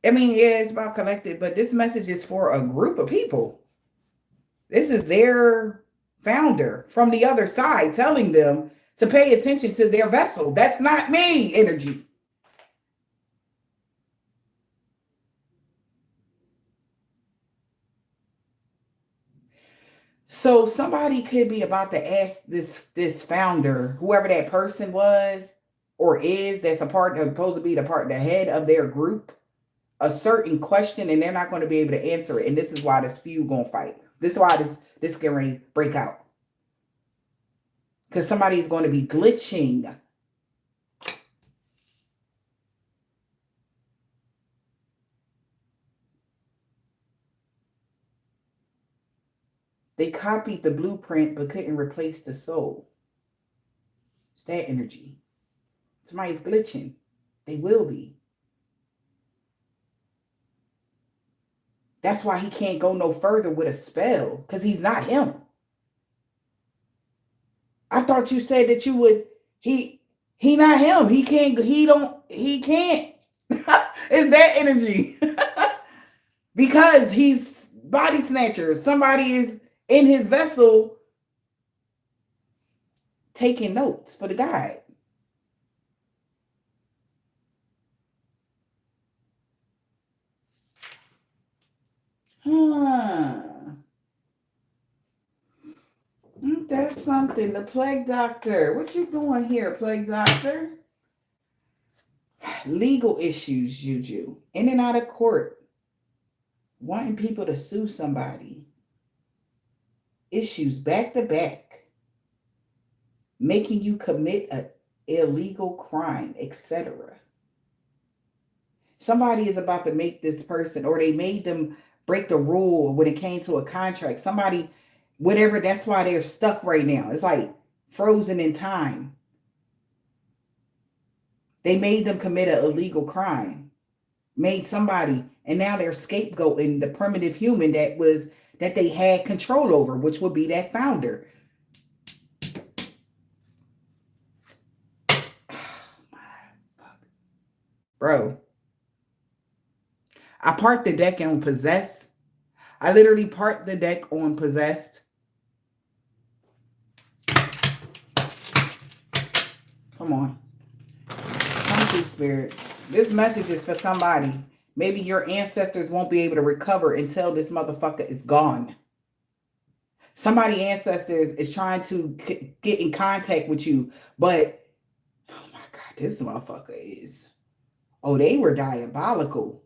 yeah, it's about collective, but this message is for a group of people. This is their founder from the other side telling them to pay attention to their vessel. That's not me, energy. So somebody could be about to ask this founder, whoever that person was or is, that's supposed to be the head of their group, a certain question, and they're not going to be able to answer it. And this is why the feud gonna fight. This is why this can really break out. Because somebody is going to be glitching. They copied the blueprint but couldn't replace the soul. It's that energy. Somebody's glitching. They will be. That's why he can't go no further with a spell, because he's not him. I thought you said that you would. He not him. He can't. He can't. It's that energy. Because body snatcher. Somebody is in his vessel taking notes for the guide. That's something. The plague doctor. What you doing here, plague doctor? Legal issues, Juju. In and out of court. Wanting people to sue somebody. Issues back to back. Making you commit an illegal crime, etc. Somebody is about to make this person, or they made them break the rule when it came to a contract. Somebody, whatever, that's why they're stuck right now. It's like frozen in time. They made them commit an illegal crime. Made somebody, and now they're scapegoating the primitive human that they had control over, which would be that founder. Bro, I parked the deck on Possessed. I literally parked the deck on Possessed. Come on. Come through, Spirit. This message is for somebody. Maybe your ancestors won't be able to recover until this motherfucker is gone. Somebody ancestors is trying to get in contact with you, but oh my God, this motherfucker is... Oh, they were diabolical.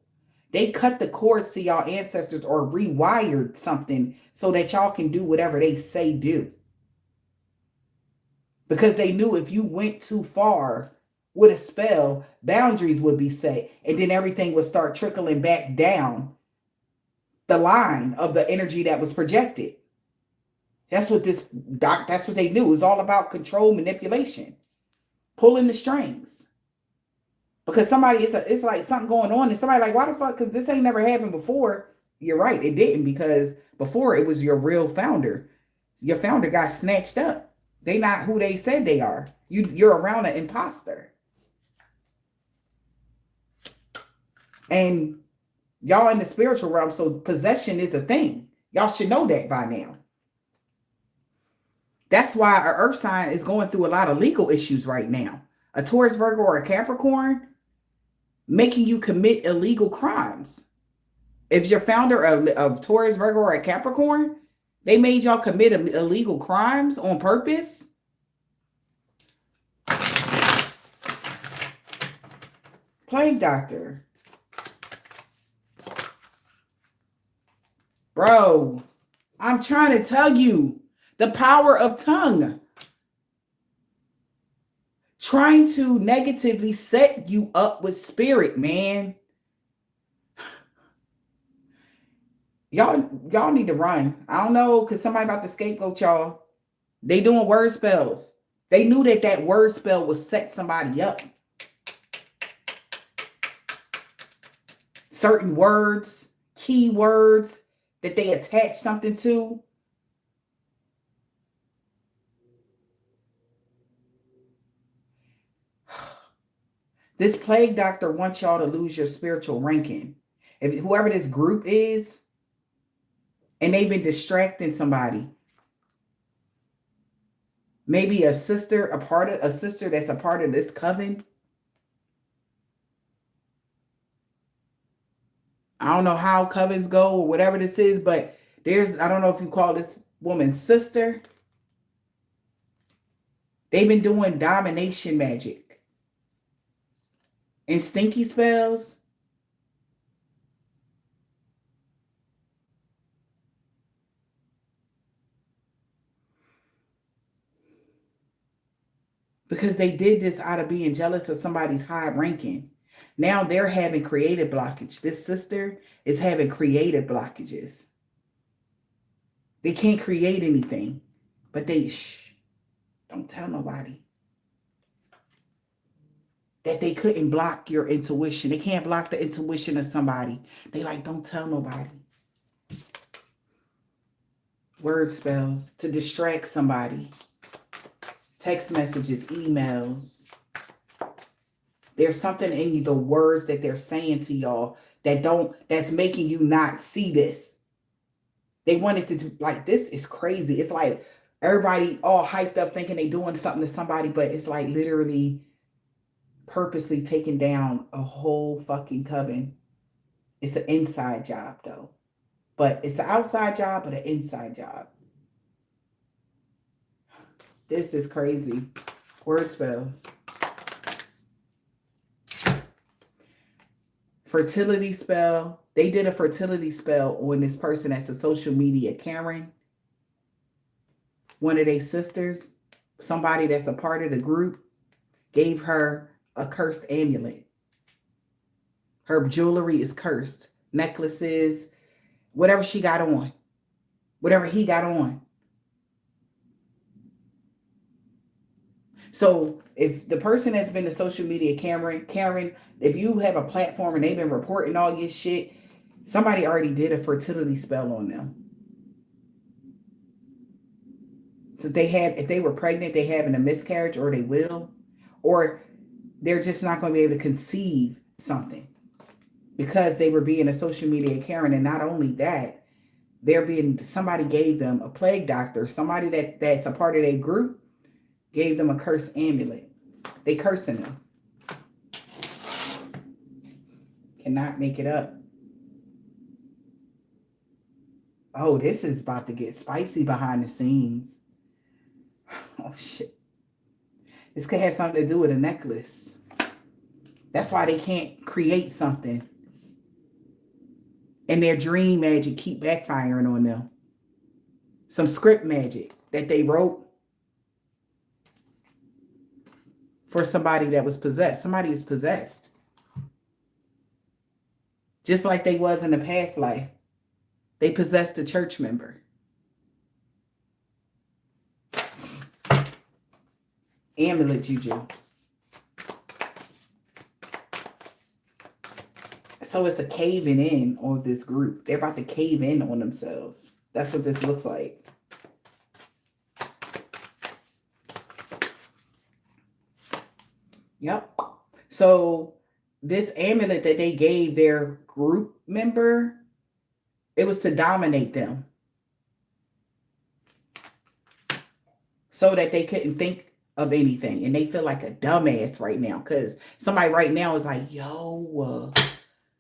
They cut the cords to y'all ancestors or rewired something so that y'all can do whatever they say do. Because they knew if you went too far with a spell, boundaries would be set. And then everything would start trickling back down the line of the energy that was projected. That's what that's what they knew. It was all about control, manipulation, pulling the strings. Because somebody, it's like something going on, and somebody like, why the fuck? Because this ain't never happened before. You're right, it didn't, because before it was your real founder. Your founder got snatched up. They not who they said they are. You're around an imposter. And y'all in the spiritual realm, so possession is a thing. Y'all should know that by now. That's why our earth sign is going through a lot of legal issues right now. A Taurus, Virgo, or a Capricorn, making you commit illegal crimes. If you're founder of Taurus, Virgo, or a Capricorn, they made y'all commit illegal crimes on purpose. Plague doctor. Bro, I'm trying to tell you the power of tongue. Trying to negatively set you up with spirit, man. Y'all need to run. I don't know, because somebody about to scapegoat y'all. They doing word spells. They knew that word spell would set somebody up. Certain words, key words that they attach something to. This plague doctor wants y'all to lose your spiritual ranking. If whoever this group is, and they've been distracting somebody. Maybe a sister that's a part of this coven. I don't know how covens go or whatever this is, but I don't know if you call this woman sister. They've been doing domination magic and stinky spells. Because they did this out of being jealous of somebody's high ranking. Now they're having creative blockage. This sister is having creative blockages. They can't create anything, but don't tell nobody that they couldn't block your intuition. They can't block the intuition of somebody. They like, don't tell nobody. Word spells to distract somebody. Text messages, emails. There's something in the words that they're saying to y'all that's making you not see this. They wanted to do, like, this is crazy. It's like everybody all hyped up thinking they doing something to somebody, but it's like literally purposely taking down a whole fucking coven. It's an inside job though. But it's an outside job, but an inside job. This is crazy. Word spells. Fertility spell. They did a fertility spell on this person that's a social media Karen. One of their sisters, somebody that's a part of the group, gave her a cursed amulet. Her jewelry is cursed. Necklaces, whatever she got on. Whatever he got on. So if the person that's been to social media, Karen, if you have a platform and they've been reporting all your shit, somebody already did a fertility spell on them. So if they were pregnant, they having a miscarriage, or they will, or they're just not going to be able to conceive something because they were being a social media Karen. And not only that, somebody gave them a plague doctor, somebody that's a part of their group, gave them a cursed amulet. They cursing them. Cannot make it up. Oh, this is about to get spicy behind the scenes. Oh, shit. This could have something to do with a necklace. That's why they can't create something. And their dream magic keep backfiring on them. Some script magic that they wrote for somebody that was possessed. Somebody is possessed. Just like they was in the past life. They possessed a church member. Amulet juju. So it's a caving in on this group. They're about to cave in on themselves. That's what this looks like. Yep. So this amulet that they gave their group member, it was to dominate them. So that they couldn't think of anything. And they feel like a dumbass right now. Because somebody right now is like, yo,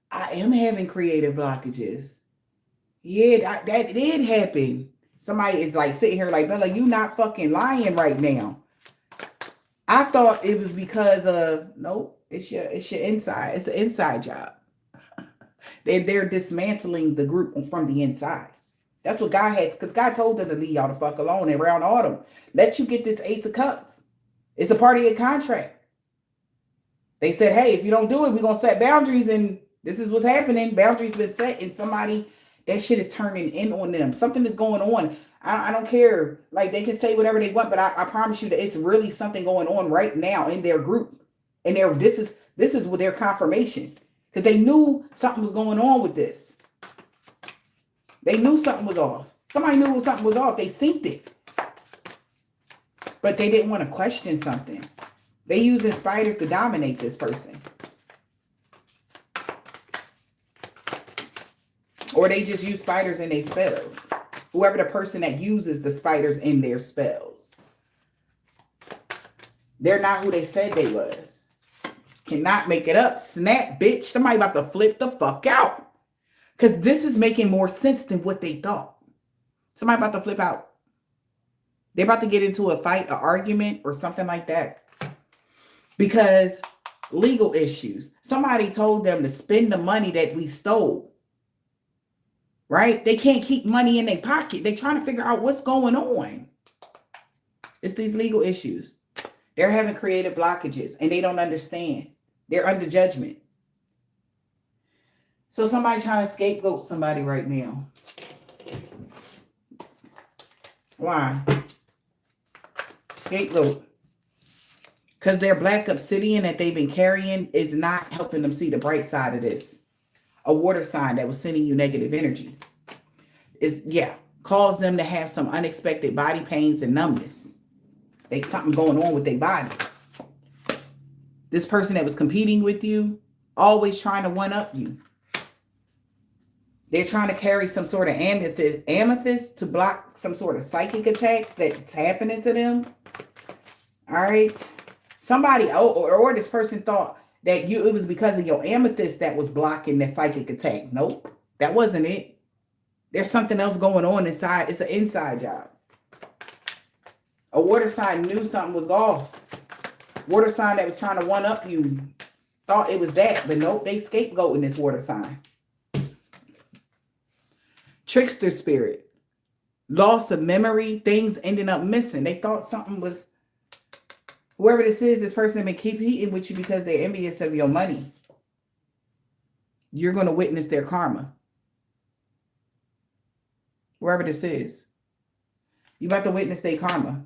I am having creative blockages. Yeah, that did happen. Somebody is like sitting here like, Bella, you not fucking lying right now. I thought it was because of, nope, it's your inside. It's an inside job. They're dismantling the group from the inside. That's what God had, because God told them to leave y'all the fuck alone around autumn. Let you get this Ace of Cups. It's a part of your contract. They said, hey, if you don't do it, we're going to set boundaries, and this is what's happening. Boundaries been set, and somebody, that shit is turning in on them. Something is going on. I don't care. Like, they can say whatever they want, but I promise you that it's really something going on right now in their group. And this is with their confirmation. Because they knew something was going on with this. They knew something was off. Somebody knew something was off. They synced it. But they didn't want to question something. They using spiders to dominate this person. Or they just use spiders in their spells. Whoever the person that uses the spiders in their spells. They're not who they said they was. Cannot make it up. Snap, bitch. Somebody about to flip the fuck out. Because this is making more sense than what they thought. Somebody about to flip out. They're about to get into a fight, an argument, or something like that. Because legal issues. Somebody told them to spend the money that we stole. Right? They can't keep money in their pocket. They're trying to figure out what's going on. It's these legal issues. They're having creative blockages and they don't understand. They're under judgment. So somebody's trying to scapegoat somebody right now. Why? Scapegoat. Because their black obsidian that they've been carrying is not helping them see the bright side of this. A water sign that was sending you negative energy. Caused them to have some unexpected body pains and numbness. Something going on with their body. This person that was competing with you, always trying to one-up you. They're trying to carry some sort of amethyst to block some sort of psychic attacks that's happening to them. All right. Somebody, or this person thought that it was because of your amethyst that was blocking that psychic attack. Nope, that wasn't it. There's something else going on inside. It's an inside job. A water sign knew something was off. Water sign that was trying to one up you thought it was that, but nope, they scapegoating this water sign. Trickster spirit. Loss of memory, things ending up missing. They thought something was, whoever this person been competing with you because they're envious of your money. You're going to witness their karma. Whoever this is. You about to witness their karma.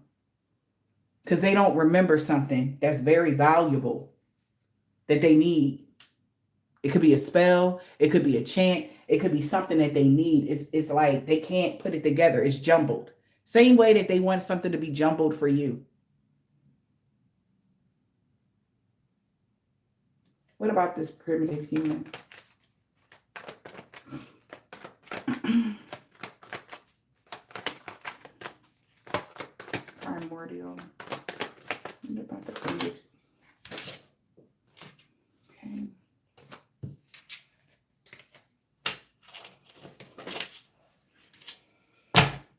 Because they don't remember something that's very valuable that they need. It could be a spell. It could be a chant. It could be something that they need. It's like they can't put it together. It's jumbled. Same way that they want something to be jumbled for you. What about this primitive human? Primordial. What about the primitive? Okay.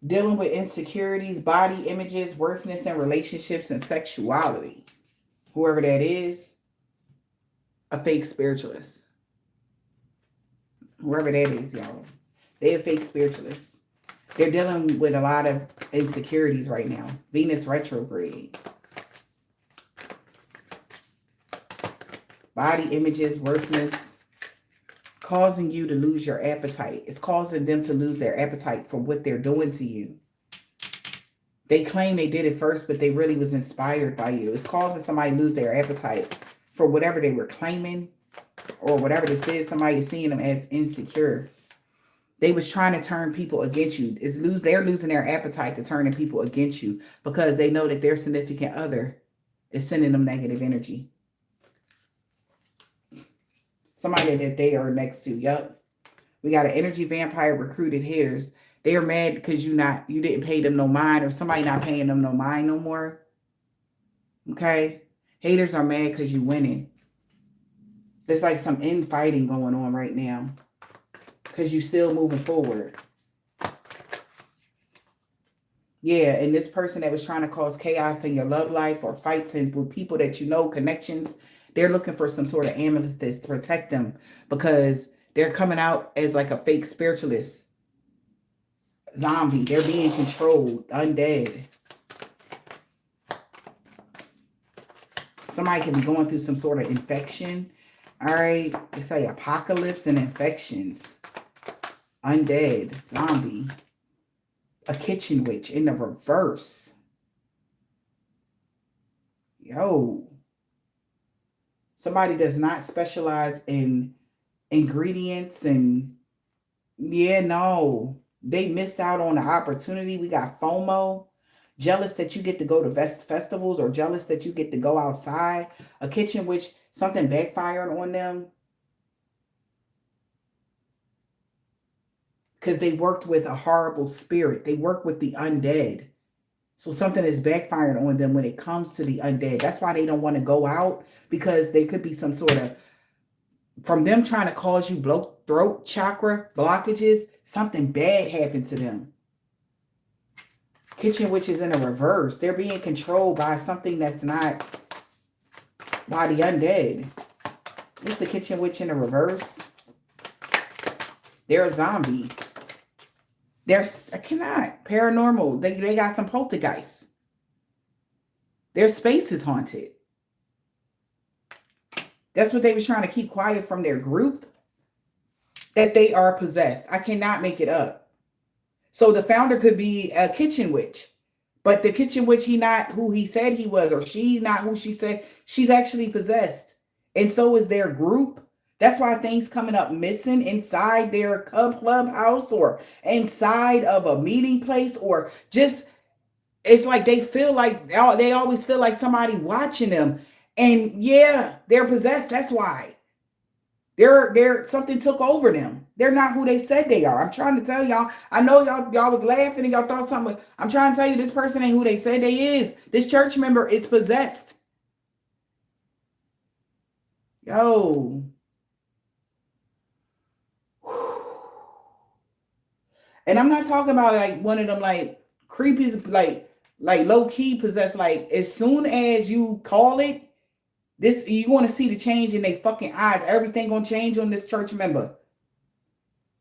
Dealing with insecurities, body images, worthiness, and relationships and sexuality. Whoever that is, a fake spiritualist. Whoever that is, y'all. They're a fake spiritualist. They're dealing with a lot of insecurities right now. Venus retrograde. Body images, worthless, causing you to lose your appetite. It's causing them to lose their appetite for what they're doing to you. They claim they did it first, but they really was inspired by you. It's causing somebody to lose their appetite for whatever they were claiming or whatever this is. Somebody is seeing them as insecure. They was trying to turn people against you. They're losing their appetite to turning people against you because they know that their significant other is sending them negative energy. Somebody that they are next to. Yup. We got an energy vampire recruited haters. They are mad because you didn't pay them no mind, or somebody not paying them no mind no more. Okay? Haters are mad because you winning. There's like some infighting going on right now. Because you still moving forward. Yeah, and this person that was trying to cause chaos in your love life or fights with people that you know, connections, they're looking for some sort of amethyst to protect them because they're coming out as like a fake spiritualist. Zombie. They're being controlled. Undead. Somebody could be going through some sort of infection. All right. They say apocalypse and infections. Undead. Zombie. A kitchen witch in the reverse. Yo. Somebody does not specialize in ingredients and yeah, no. They missed out on the opportunity. We got FOMO. Jealous that you get to go to festivals or jealous that you get to go outside. A kitchen witch, something backfired on them. Because they worked with a horrible spirit. They work with the undead. So something is backfired on them when it comes to the undead. That's why they don't want to go out, because there could be some sort of, from them trying to cause you throat chakra blockages, something bad happened to them. Kitchen witches in a reverse. They're being controlled by something that's not by the undead. It's the kitchen witch in a reverse. They're a zombie. I cannot. Paranormal. They got some poltergeists. Their space is haunted. That's what they was trying to keep quiet from their group. That they are possessed. I cannot make it up. So the founder could be a kitchen witch. But the kitchen witch, he not who he said he was, or she not who she said. She's actually possessed. And so is their group. That's why things coming up missing inside their clubhouse or inside of a meeting place, or just, it's like they always feel like somebody watching them. And yeah, they're possessed. That's why. Something took over them. They're not who they said they are. I'm trying to tell y'all. I know y'all was laughing and y'all thought something. I'm trying to tell you this person ain't who they said they is. This church member is possessed. Yo. And I'm not talking about like one of them like creepy, like low key possessed. Like as soon as you call it, this you want to see the change in their fucking eyes. Everything gonna change on this church member.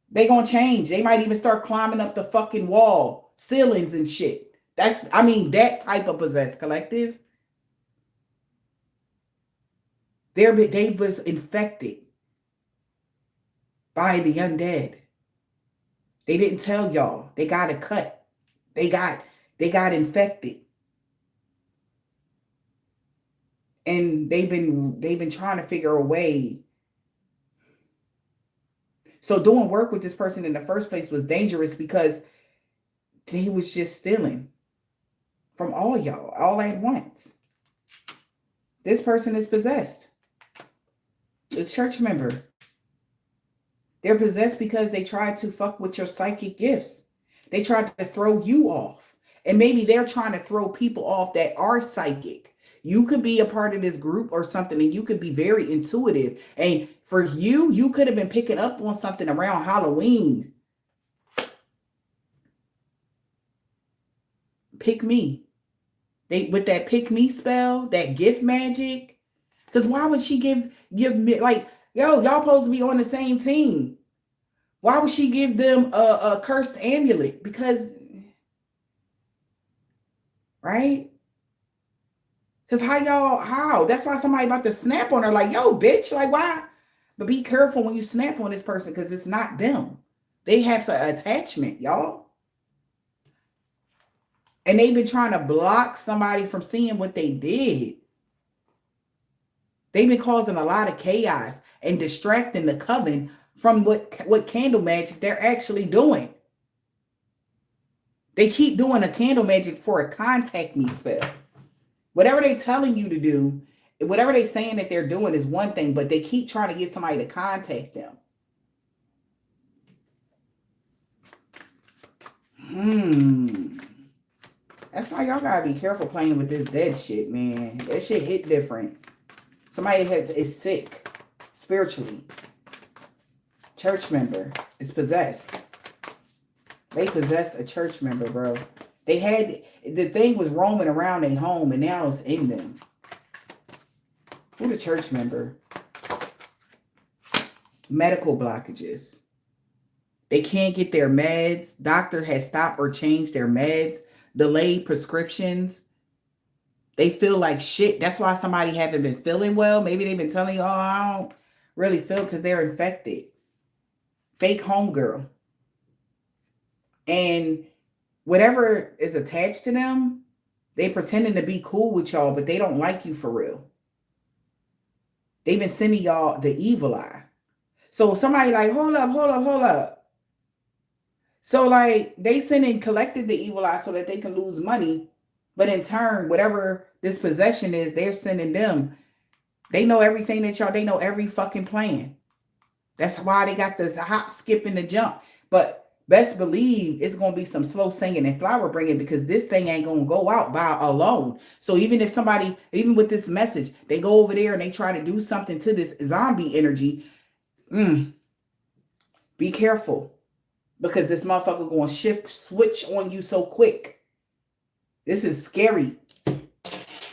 They gonna change. They might even start climbing up the fucking wall, ceilings and shit. That type of possessed collective. They was infected by the undead. They didn't tell y'all. They got it cut. They got infected. And they've been trying to figure a way. So doing work with this person in the first place was dangerous because he was just stealing from all y'all, all at once. This person is possessed. A church member. They're possessed because they tried to fuck with your psychic gifts. They tried to throw you off. And maybe they're trying to throw people off that are psychic. You could be a part of this group or something, and you could be very intuitive. And for you could have been picking up on something around Halloween. Pick me. With that pick me spell, that gift magic. Because why would she give me like, yo, y'all supposed to be on the same team. Why would she give them a cursed amulet? Because, right? Because how? That's why somebody about to snap on her like, yo, bitch, like, why? But be careful when you snap on this person because it's not them. They have some attachment, y'all. And they've been trying to block somebody from seeing what they did. They've been causing a lot of chaos and distracting the coven from what candle magic they're actually doing. They keep doing a candle magic for a contact me spell. Whatever they're telling you to do, whatever they're saying that they're doing is one thing, but they keep trying to get somebody to contact them. That's why y'all gotta be careful playing with this dead shit, man. That shit hit different. Somebody is sick spiritually. Church member is possessed. They possessed a church member, bro. The thing was roaming around their home and now it's in them. Who the church member? Medical blockages. They can't get their meds. Doctor has stopped or changed their meds. Delayed prescriptions. They feel like shit. That's why somebody haven't been feeling well. Maybe they've been telling you, oh, I don't really feel because they're infected. Fake homegirl. And whatever is attached to them, they pretending to be cool with y'all, but they don't like you for real. They've been sending y'all the evil eye. So somebody like, hold up. So like they collected the evil eye so that they can lose money. But in turn, whatever this possession is, they're sending them. They know everything that y'all, they know every fucking plan. That's why they got this hop, skip, and the jump. But best believe it's going to be some slow singing and flower bringing because this thing ain't going to go out by alone. So even if somebody, even with this message, they go over there and they try to do something to this zombie energy, be careful because this motherfucker going to switch on you so quick. This is scary.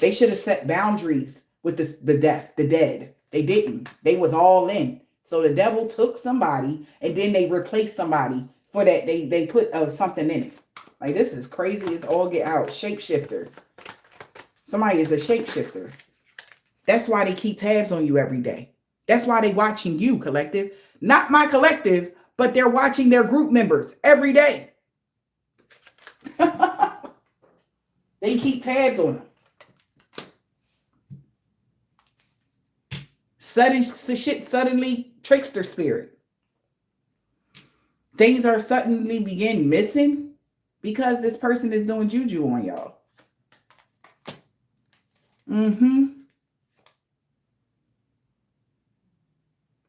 They should have set boundaries with the dead. They didn't. They was all in. So the devil took somebody and then they replaced somebody for that. They put something in it. Like this is crazy. It's all get out. Shapeshifter. Somebody is a shapeshifter. That's why they keep tabs on you every day. That's why they watching you, collective. Not my collective, but they're watching their group members every day. They keep tabs on them. Suddenly trickster spirit. Things are suddenly begin missing because this person is doing juju on y'all.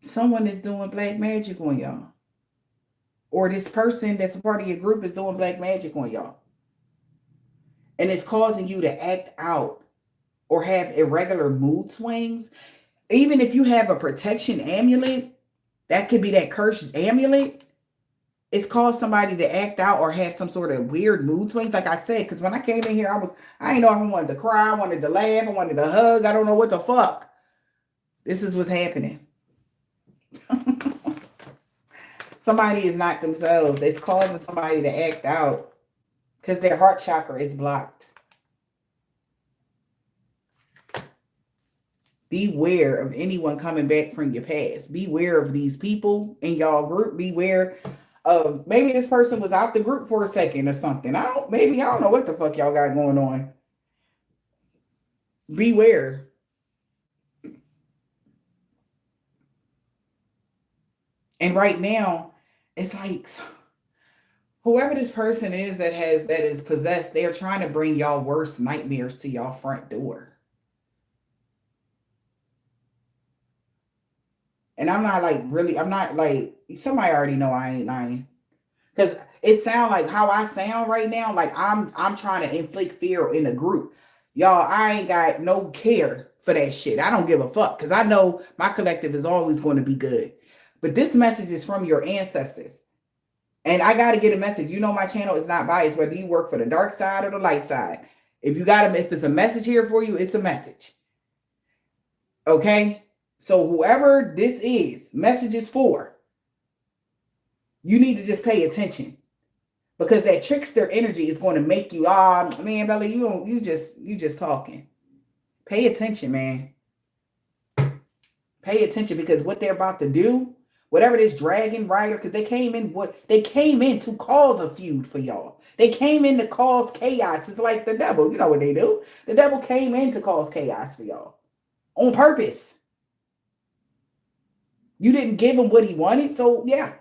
Someone is doing black magic on y'all. or this person that's a part of your group is doing black magic on y'all. And it's causing you to act out or have irregular mood swings. Even if you have a protection amulet, that could be that cursed amulet. It's caused somebody to act out or have some sort of weird mood swings. Like I said, because when I came in here, I didn't know if I wanted to cry, I wanted to laugh, I wanted to hug. I don't know what the fuck. This is what's happening. Somebody is not themselves. It's causing somebody to act out because their heart chakra is blocked. Beware of anyone coming back from your past. Beware of these people in y'all group. Beware of maybe this person was out the group for a second or something. I don't know what the fuck y'all got going on. Beware. And right now, it's like whoever this person is that is possessed, they're trying to bring y'all worst nightmares to y'all front door. And I'm not like, somebody already know I ain't lying. Because it sounds like how I sound right now, like I'm trying to inflict fear in a group. Y'all, I ain't got no care for that shit. I don't give a fuck because I know my collective is always going to be good. But this message is from your ancestors. And I got to get a message. You know my channel is not biased, whether you work for the dark side or the light side. If it's a message here for you, it's a message. Okay? So whoever this is, message is for, you need to just pay attention. Because that trickster energy is going to make you, man, Bella, you just talking. Pay attention, man. Pay attention because what they're about to do, whatever this dragon rider, because they came in to cause a feud for y'all. They came in to cause chaos. It's like the devil. You know what they do. The devil came in to cause chaos for y'all. On purpose. You didn't give him what he wanted, so yeah.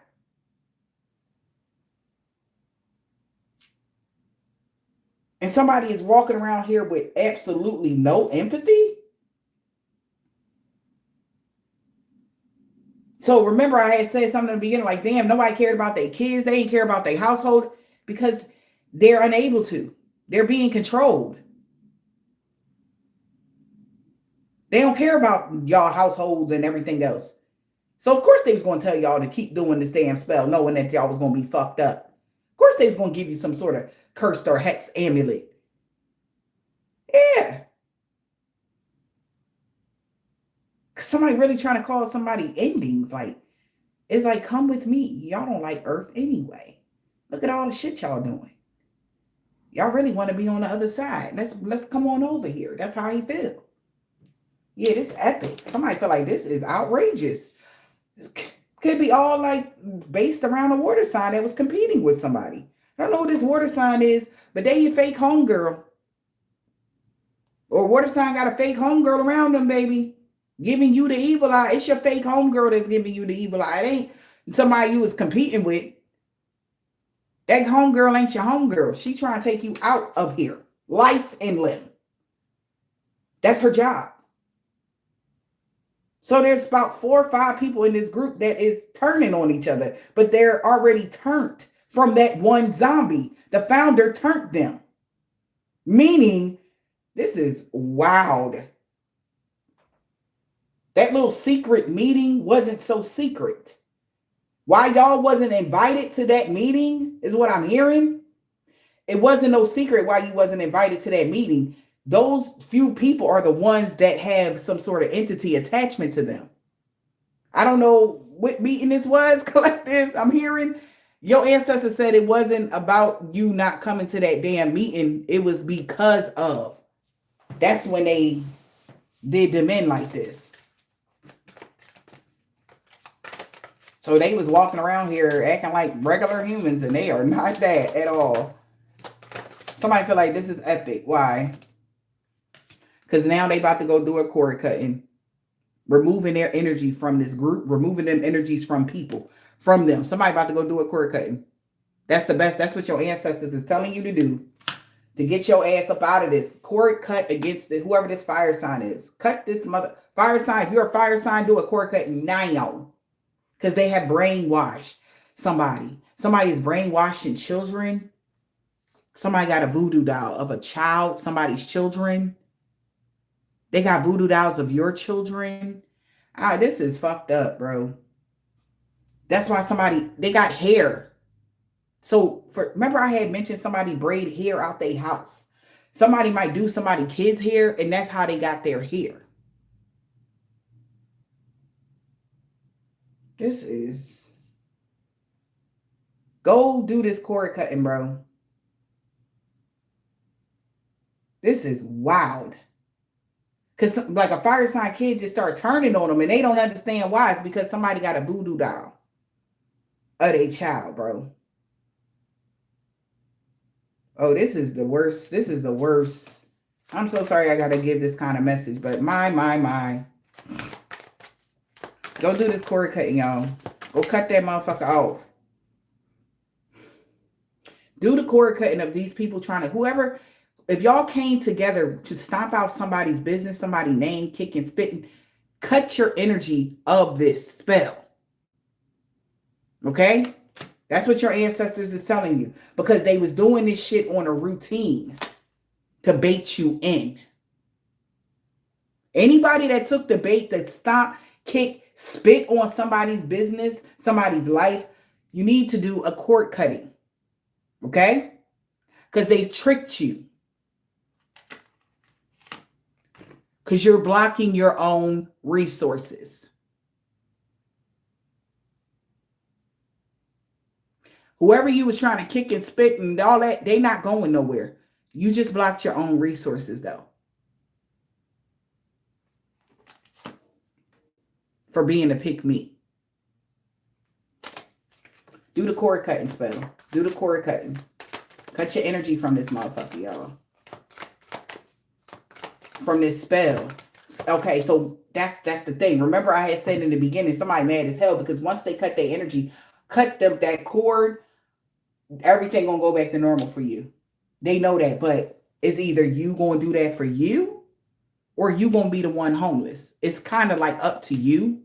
And somebody is walking around here with absolutely no empathy. So remember I had said something in the beginning like, damn, nobody cared about their kids. They didn't care about their household because they're unable to. They're being controlled. They don't care about y'all households and everything else. So of course they was going to tell y'all to keep doing this damn spell, knowing that y'all was going to be fucked up. Of course they was going to give you some sort of cursed or hex amulet. Yeah. Somebody really trying to cause somebody endings. Like, it's like, come with me. Y'all don't like Earth anyway. Look at all the shit y'all doing. Y'all really want to be on the other side. Let's come on over here. That's how he feel. Yeah, this epic. Somebody feel like this is outrageous. This could be all like based around a water sign that was competing with somebody. I don't know what this water sign is, but they your fake homegirl. Or water sign got a fake homegirl around them, baby. Giving you the evil eye. It's your fake homegirl that's giving you the evil eye. It ain't somebody you was competing with. That homegirl ain't your homegirl. She trying to take you out of here. Life and limb. That's her job. So there's about 4 or 5 people in this group that is turning on each other, but they're already turned from that one zombie. The founder turned them. Meaning, this is wild. That little secret meeting wasn't so secret. Why y'all wasn't invited to that meeting is what I'm hearing. It wasn't no secret why you wasn't invited to that meeting. Those few people are the ones that have some sort of entity attachment to them. I don't know what meeting this was, collective. I'm hearing your ancestor said it wasn't about you not coming to that damn meeting. It was because of. That's when they did them in like this. So they was walking around here acting like regular humans, and they are not that at all. Somebody feel like this is epic. Why? Because now they about to go do a cord cutting. Removing their energy from this group. Removing them energies from people. From them. Somebody about to go do a cord cutting. That's the best. That's what your ancestors is telling you to do. To get your ass up out of this. Cord cut against whoever this fire sign is. Cut this mother. Fire sign. If you're a fire sign, do a cord cut now. Because they have brainwashed somebody. Somebody is brainwashing children. Somebody got a voodoo doll of a child, somebody's children. They got voodoo dolls of your children. This is fucked up, bro. That's why they got hair. So remember I had mentioned somebody braid hair out their house. Somebody might do somebody's kids' hair, and that's how they got their hair. This is... Go do this cord cutting, bro. This is wild. Because like a fire sign kid just start turning on them, and they don't understand why. It's because somebody got a voodoo doll of their child, bro. Oh, this is the worst. This is the worst. I'm so sorry I got to give this kind of message, but my. Go do this cord cutting, y'all. Go cut that motherfucker off. Do the cord cutting of these people trying to, whoever, if y'all came together to stomp out somebody's business, somebody's name, kicking, spitting, cut your energy of this spell. Okay? That's what your ancestors is telling you. Because they was doing this shit on a routine to bait you in. Anybody that took the bait, that stomp, kick, spit on somebody's business, somebody's life, you need to do a cord cutting. Okay? Because they tricked you. Because you're blocking your own resources. Whoever you was trying to kick and spit and all that, they not going nowhere. You just blocked your own resources, though. For being a pick me. Do the cord cutting spell. Do the cord cutting. Cut your energy from this motherfucker, y'all. From this spell. Okay, so that's the thing. Remember I had said in the beginning, somebody mad as hell because once they cut their energy, cut that cord, everything gonna go back to normal for you. They know that, but it's either you gonna do that for you or you gonna be the one homeless. It's kind of like up to you.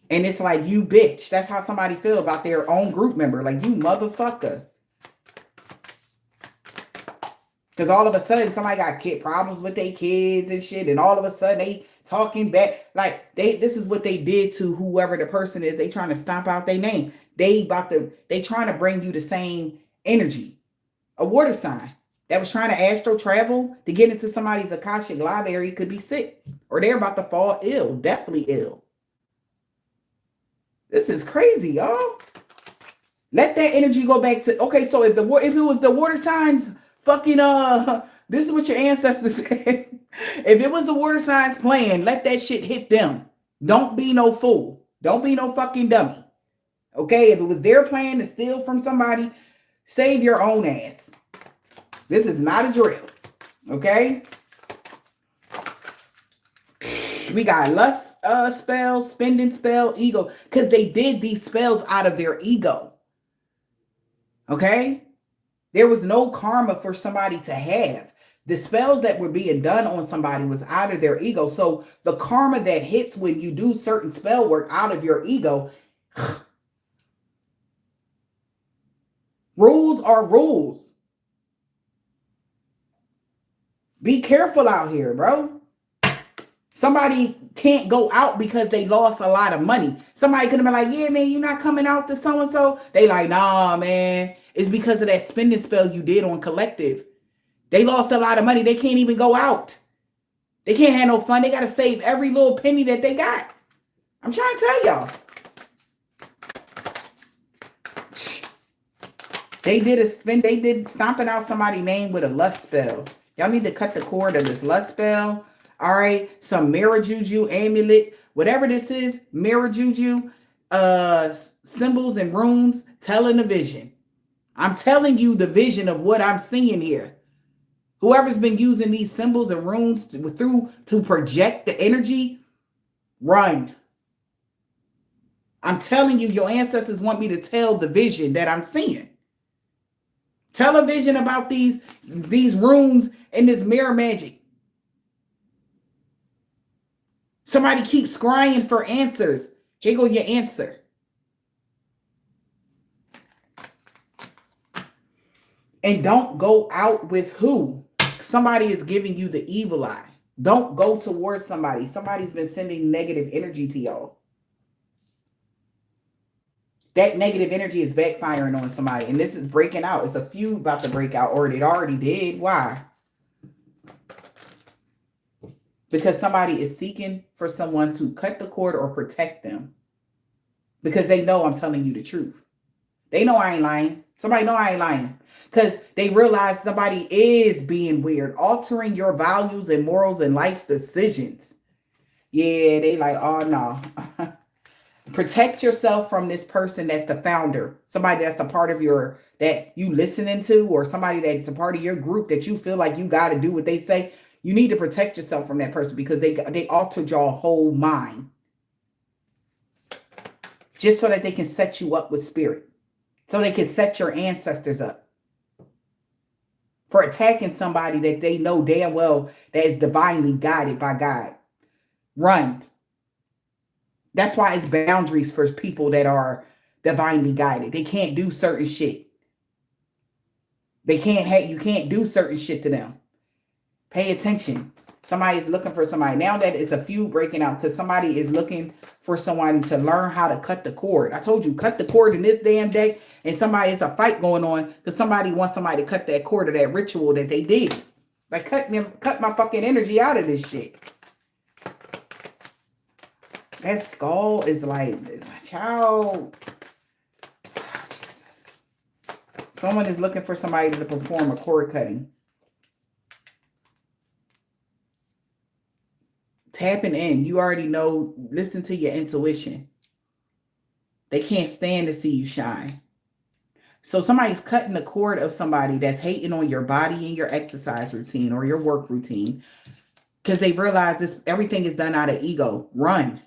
And it's like, you bitch. That's how somebody feel about their own group member. Like, you motherfucker. Because all of a sudden, somebody got kid problems with their kids and shit. And all of a sudden, they talking back. Like, this is what they did to whoever the person is. They trying to stomp out their name. They trying to bring you the same energy. A water sign that was trying to astro travel to get into somebody's Akashic library could be sick. Or they're about to fall ill. Definitely ill. This is crazy, y'all. Let that energy go back to, okay, so if it was the water signs, fucking, this is what your ancestors said. If it was the water signs playing, let that shit hit them. Don't be no fool. Don't be no fucking dummy. Okay, if it was their plan to steal from somebody, save your own ass. This is not a drill. Okay? We got lust spell, spending spell, ego. Because they did these spells out of their ego. Okay? There was no karma for somebody to have. The spells that were being done on somebody was out of their ego. So the karma that hits when you do certain spell work out of your ego. Rules are rules. Be careful out here, bro. Somebody can't go out because they lost a lot of money. Somebody could have been like, yeah, man, you're not coming out to so-and-so. They like, nah, man. It's because of that spending spell you did on collective. They lost a lot of money. They can't even go out. They can't have no fun. They got to save every little penny that they got. I'm trying to tell y'all. They did stomping out somebody's name with a lust spell. Y'all need to cut the cord of this lust spell. All right. Some mirror juju, amulet, whatever this is, mirror juju, symbols and runes, telling the vision. I'm telling you the vision of what I'm seeing here. Whoever's been using these symbols and runes to project the energy, run. I'm telling you, your ancestors want me to tell the vision that I'm seeing. Tell a vision about these runes and this mirror magic. Somebody keeps scrying for answers. Here go your answer. And don't go out with who? Somebody is giving you the evil eye. Don't go towards somebody. Somebody's been sending negative energy to y'all. That negative energy is backfiring on somebody. And this is breaking out. It's a feud about to break out, or it already did. Why? Because somebody is seeking for someone to cut the cord or protect them. Because they know I'm telling you the truth. They know I ain't lying. Somebody know I ain't lying. Because they realize somebody is being weird, altering your values and morals and life's decisions. Yeah, they like, oh no. Protect yourself from this person that's the founder, somebody that's a part of your, that you listening to, or somebody that's a part of your group that you feel like you got to do what they say. You need to protect yourself from that person because they altered your whole mind. Just so that they can set you up with spirit. So they can set your ancestors up. For attacking somebody that they know damn well that is divinely guided by God. Run. That's why it's boundaries for people that are divinely guided. They can't do certain shit. You can't do certain shit to them. Pay attention. Somebody is looking for somebody. Now that it's a feud breaking out because somebody is looking for someone to learn how to cut the cord. I told you, cut the cord in this damn day. And it's a fight going on because somebody wants somebody to cut that cord or that ritual that they did. Like cut my fucking energy out of this shit. That skull is like, child. Oh, Jesus. Someone is looking for somebody to perform a cord cutting. Tapping in. You already know. Listen to your intuition. They can't stand to see you shine. So somebody's cutting the cord of somebody that's hating on your body and your exercise routine or your work routine because they realize this, everything is done out of ego. Run.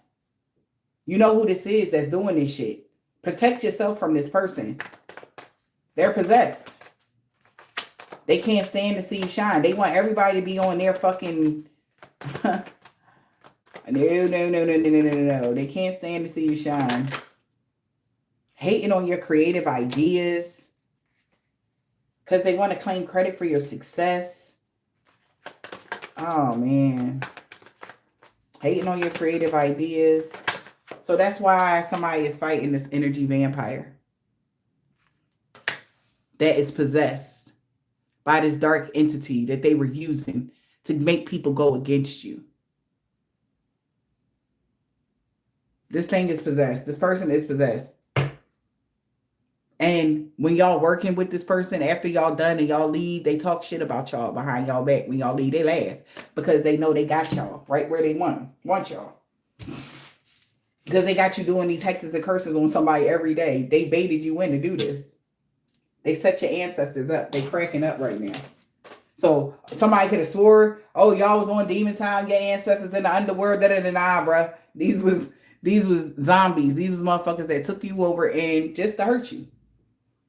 You know who this is that's doing this shit. Protect yourself from this person. They're possessed. They can't stand to see you shine. They want everybody to be on their fucking... No. They can't stand to see you shine. Hating on your creative ideas. Because they want to claim credit for your success. Oh, man. Hating on your creative ideas. So that's why somebody is fighting this energy vampire that is possessed by this dark entity that they were using to make people go against you. This thing is possessed. This person is possessed. And when y'all working with this person, after y'all done and y'all leave, they talk shit about y'all behind y'all back. When y'all leave, they laugh because they know they got y'all right where they want y'all. Because they got you doing these hexes and curses on somebody every day. They baited you in to do this. They set your ancestors up. They cracking up right now. So somebody could have swore, oh, y'all was on demon time, your ancestors in the underworld, nah, bruh. These was zombies. These was motherfuckers that took you over and just to hurt you.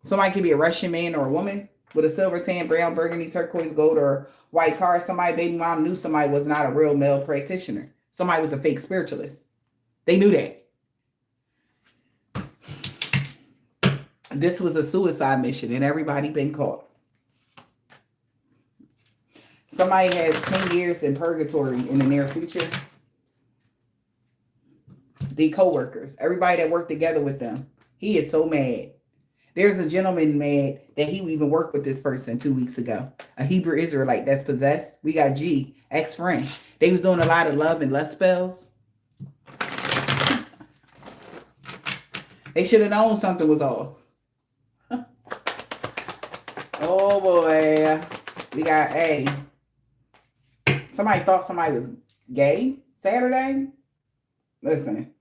Somebody could be a Russian man or a woman with a silver tan, brown, burgundy, turquoise, gold, or white car. Somebody, baby mom knew somebody was not a real male practitioner. Somebody was a fake spiritualist. They knew that. This was a suicide mission and everybody been caught. Somebody has 10 years in purgatory in the near future. The co-workers, everybody that worked together with them. He is so mad. There's a gentleman mad that he even worked with this person 2 weeks ago. A Hebrew Israelite that's possessed. We got G, ex-friend. They was doing a lot of love and lust spells. They should have known something was off. Oh boy. We got A. Somebody thought somebody was gay Saturday. Listen,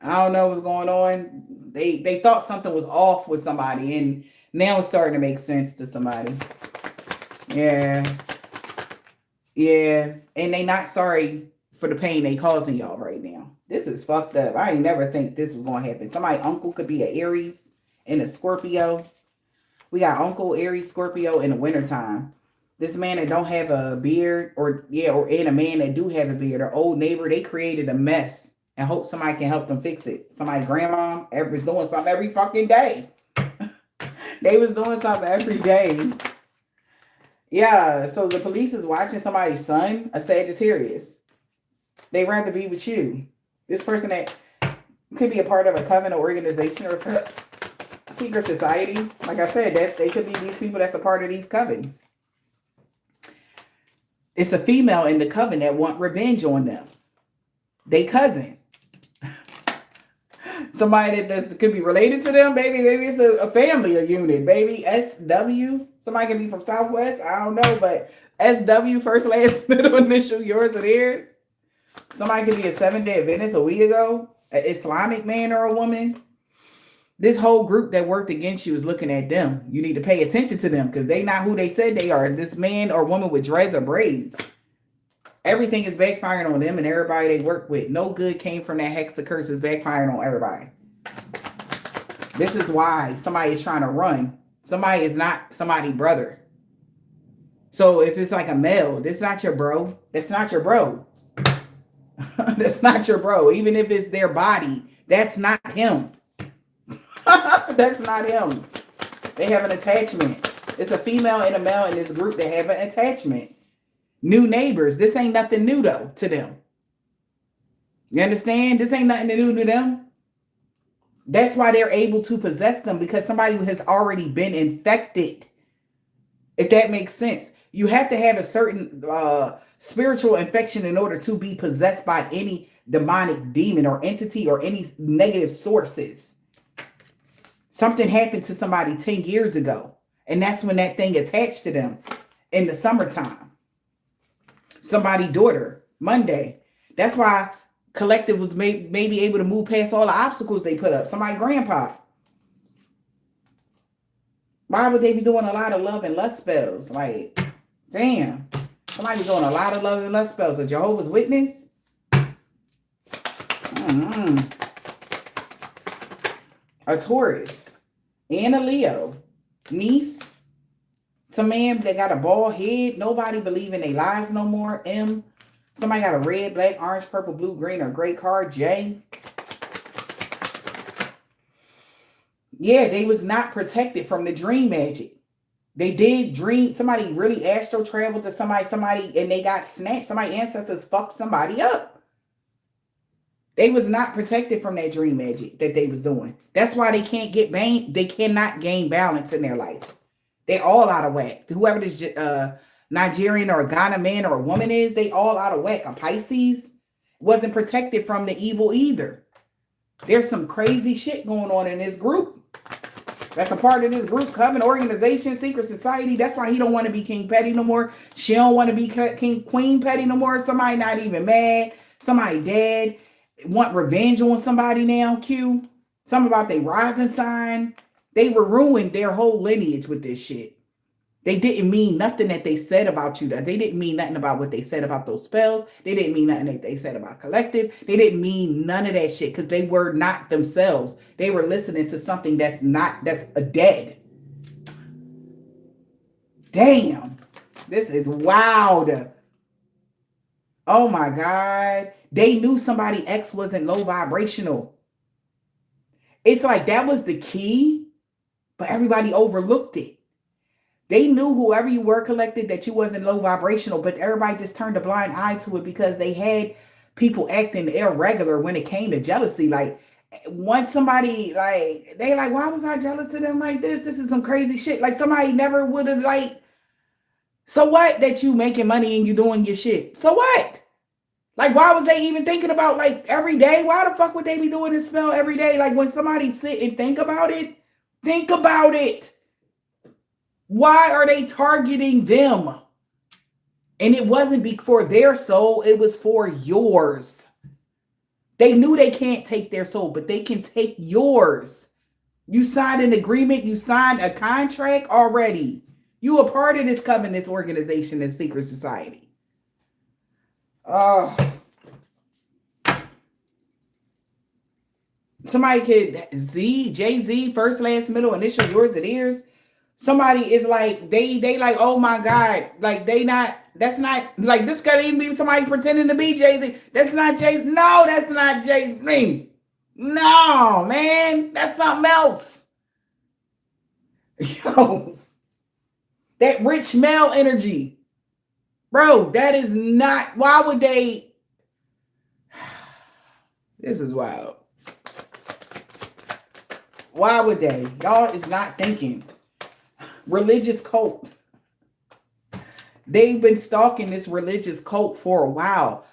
I don't know what's going on. They thought something was off with somebody, and now it's starting to make sense to somebody. Yeah. Yeah. And they not sorry for the pain they causing y'all right now. This is fucked up. I ain't never think this was going to happen. Somebody uncle could be an Aries and a Scorpio. We got Uncle Aries, Scorpio in the wintertime. This man that don't have a beard, or a man that do have a beard, or old neighbor, they created a mess and hope somebody can help them fix it. Somebody grandma was doing something every fucking day. They was doing something every day Yeah, so the police is watching somebody's son, a Sagittarius. They rather be with you. This person that could be a part of a coven or organization or secret society. Like I said, that they could be these people that's a part of these covens. It's a female in the coven that want revenge on them. They cousin. Somebody that could be related to them, baby. Maybe it's a family, a unit, baby. SW. Somebody can be from Southwest. I don't know, but SW, first, last, middle, initial, yours or theirs. Somebody could be a 7-day Adventist a week ago, an Islamic man or a woman. This whole group that worked against you is looking at them. You need to pay attention to them because they not who they said they are. This man or woman with dreads or braids. Everything is backfiring on them and everybody they work with. No good came from that hex of curses backfiring on everybody. This is why somebody is trying to run. Somebody is not somebody's brother. So if it's like a male, that's not your bro. That's not your bro. That's not your bro. Even if it's their body, that's not him. That's not him. They have an attachment. It's a female and a male in this group that have an attachment. New neighbors. This ain't nothing new though to them. You understand? This ain't nothing new to them. That's why they're able to possess them because somebody has already been infected. If that makes sense. You have to have a certain spiritual infection in order to be possessed by any demonic demon or entity or any negative sources. Something happened to somebody 10 years ago. And that's when that thing attached to them in the summertime. Somebody's daughter, Monday. That's why Collective was maybe able to move past all the obstacles they put up. Somebody grandpa. Why would they be doing a lot of love and lust spells? Like, damn. Somebody's doing a lot of love and lust spells. A Jehovah's Witness? A Taurus. And a Leo. Niece. Some man that got a bald head. Nobody believe in their lies no more. M. Somebody got a red, black, orange, purple, blue, green, or gray card. J. Yeah, they was not protected from the dream magic. They did dream. Somebody really astral traveled to somebody, and they got snatched. Somebody's ancestors fucked somebody up. They was not protected from that dream magic that they was doing. That's why they can't get they cannot gain balance in their life. They all out of whack. Whoever this Nigerian or a Ghana man or a woman is, they all out of whack. A Pisces wasn't protected from the evil either. There's some crazy shit going on in this group. That's a part of this group, coven, organization, secret society. That's why he don't want to be King Petty no more. She don't want to be Queen Petty no more. Somebody not even mad. Somebody dead. Want revenge on somebody now, Q. Something about their rising sign. They were ruined their whole lineage with this shit. They didn't mean nothing that they said about you. They didn't mean nothing about what they said about those spells. They didn't mean nothing that they said about Collective. They didn't mean none of that shit because they were not themselves. They were listening to something that's a dead. Damn. This is wild. Oh my God. They knew somebody X wasn't low vibrational. It's like that was the key, but everybody overlooked it. They knew whoever you were, Collected, that you wasn't low vibrational, but everybody just turned a blind eye to it because they had people acting irregular when it came to jealousy. Like, once somebody, like, they like, why was I jealous of them like this? This is some crazy shit. Like, somebody never would have, like, so what that you making money and you doing your shit? So what? Like, why was they even thinking about, like, every day? Why the fuck would they be doing this spell every day? Like, when somebody sit and think about it, think about it. Why are they targeting them? And it wasn't for their soul. It was for yours. They knew they can't take their soul, but they can take yours. You signed an agreement. You signed a contract already. You a part of this covenant, this organization, this secret society. Somebody could Jay-Z, first, last, middle, initial, yours and theirs. Somebody is like, they like, oh my God, like that's not, like this could even be somebody pretending to be Jay-Z. That's not Jay-Z. No, that's not Jay-Z. No, man, that's something else. Yo, That rich male energy. Bro, that is not, why would they? This is wild. Why would they? Y'all is not thinking. Religious cult. They've been stalking this religious cult for a while.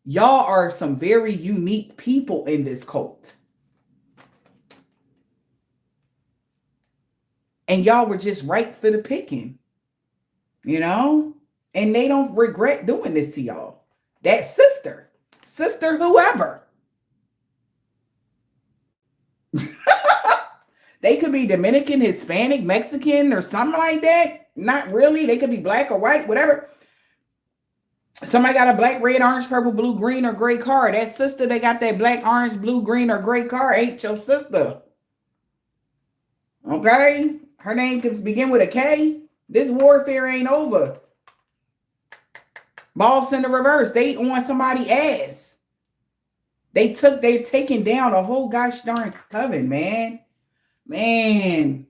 Y'all are some very unique people in this cult. And y'all were just right for the picking. You know? And they don't regret doing this to y'all. That sister whoever. They could be Dominican, Hispanic, Mexican, or something like that. Not really. They could be black or white, whatever. Somebody got a black, red, orange, purple, blue, green, or gray car. That sister that got that black, orange, blue, green, or gray car ain't your sister. Okay? Her name could begin with a K. This warfare ain't over. Boss in the reverse. They on somebody's ass. They taken down a whole gosh darn coven, man. Man.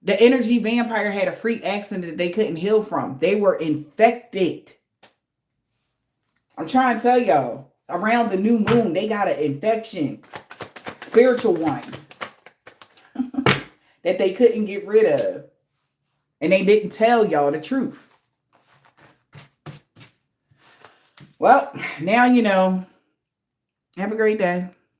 The energy vampire had a freak accident that they couldn't heal from. They were infected. I'm trying to tell y'all. Around the new moon, they got an infection. Spiritual one. That they couldn't get rid of. And they didn't tell y'all the truth. Well, now you know. Have a great day.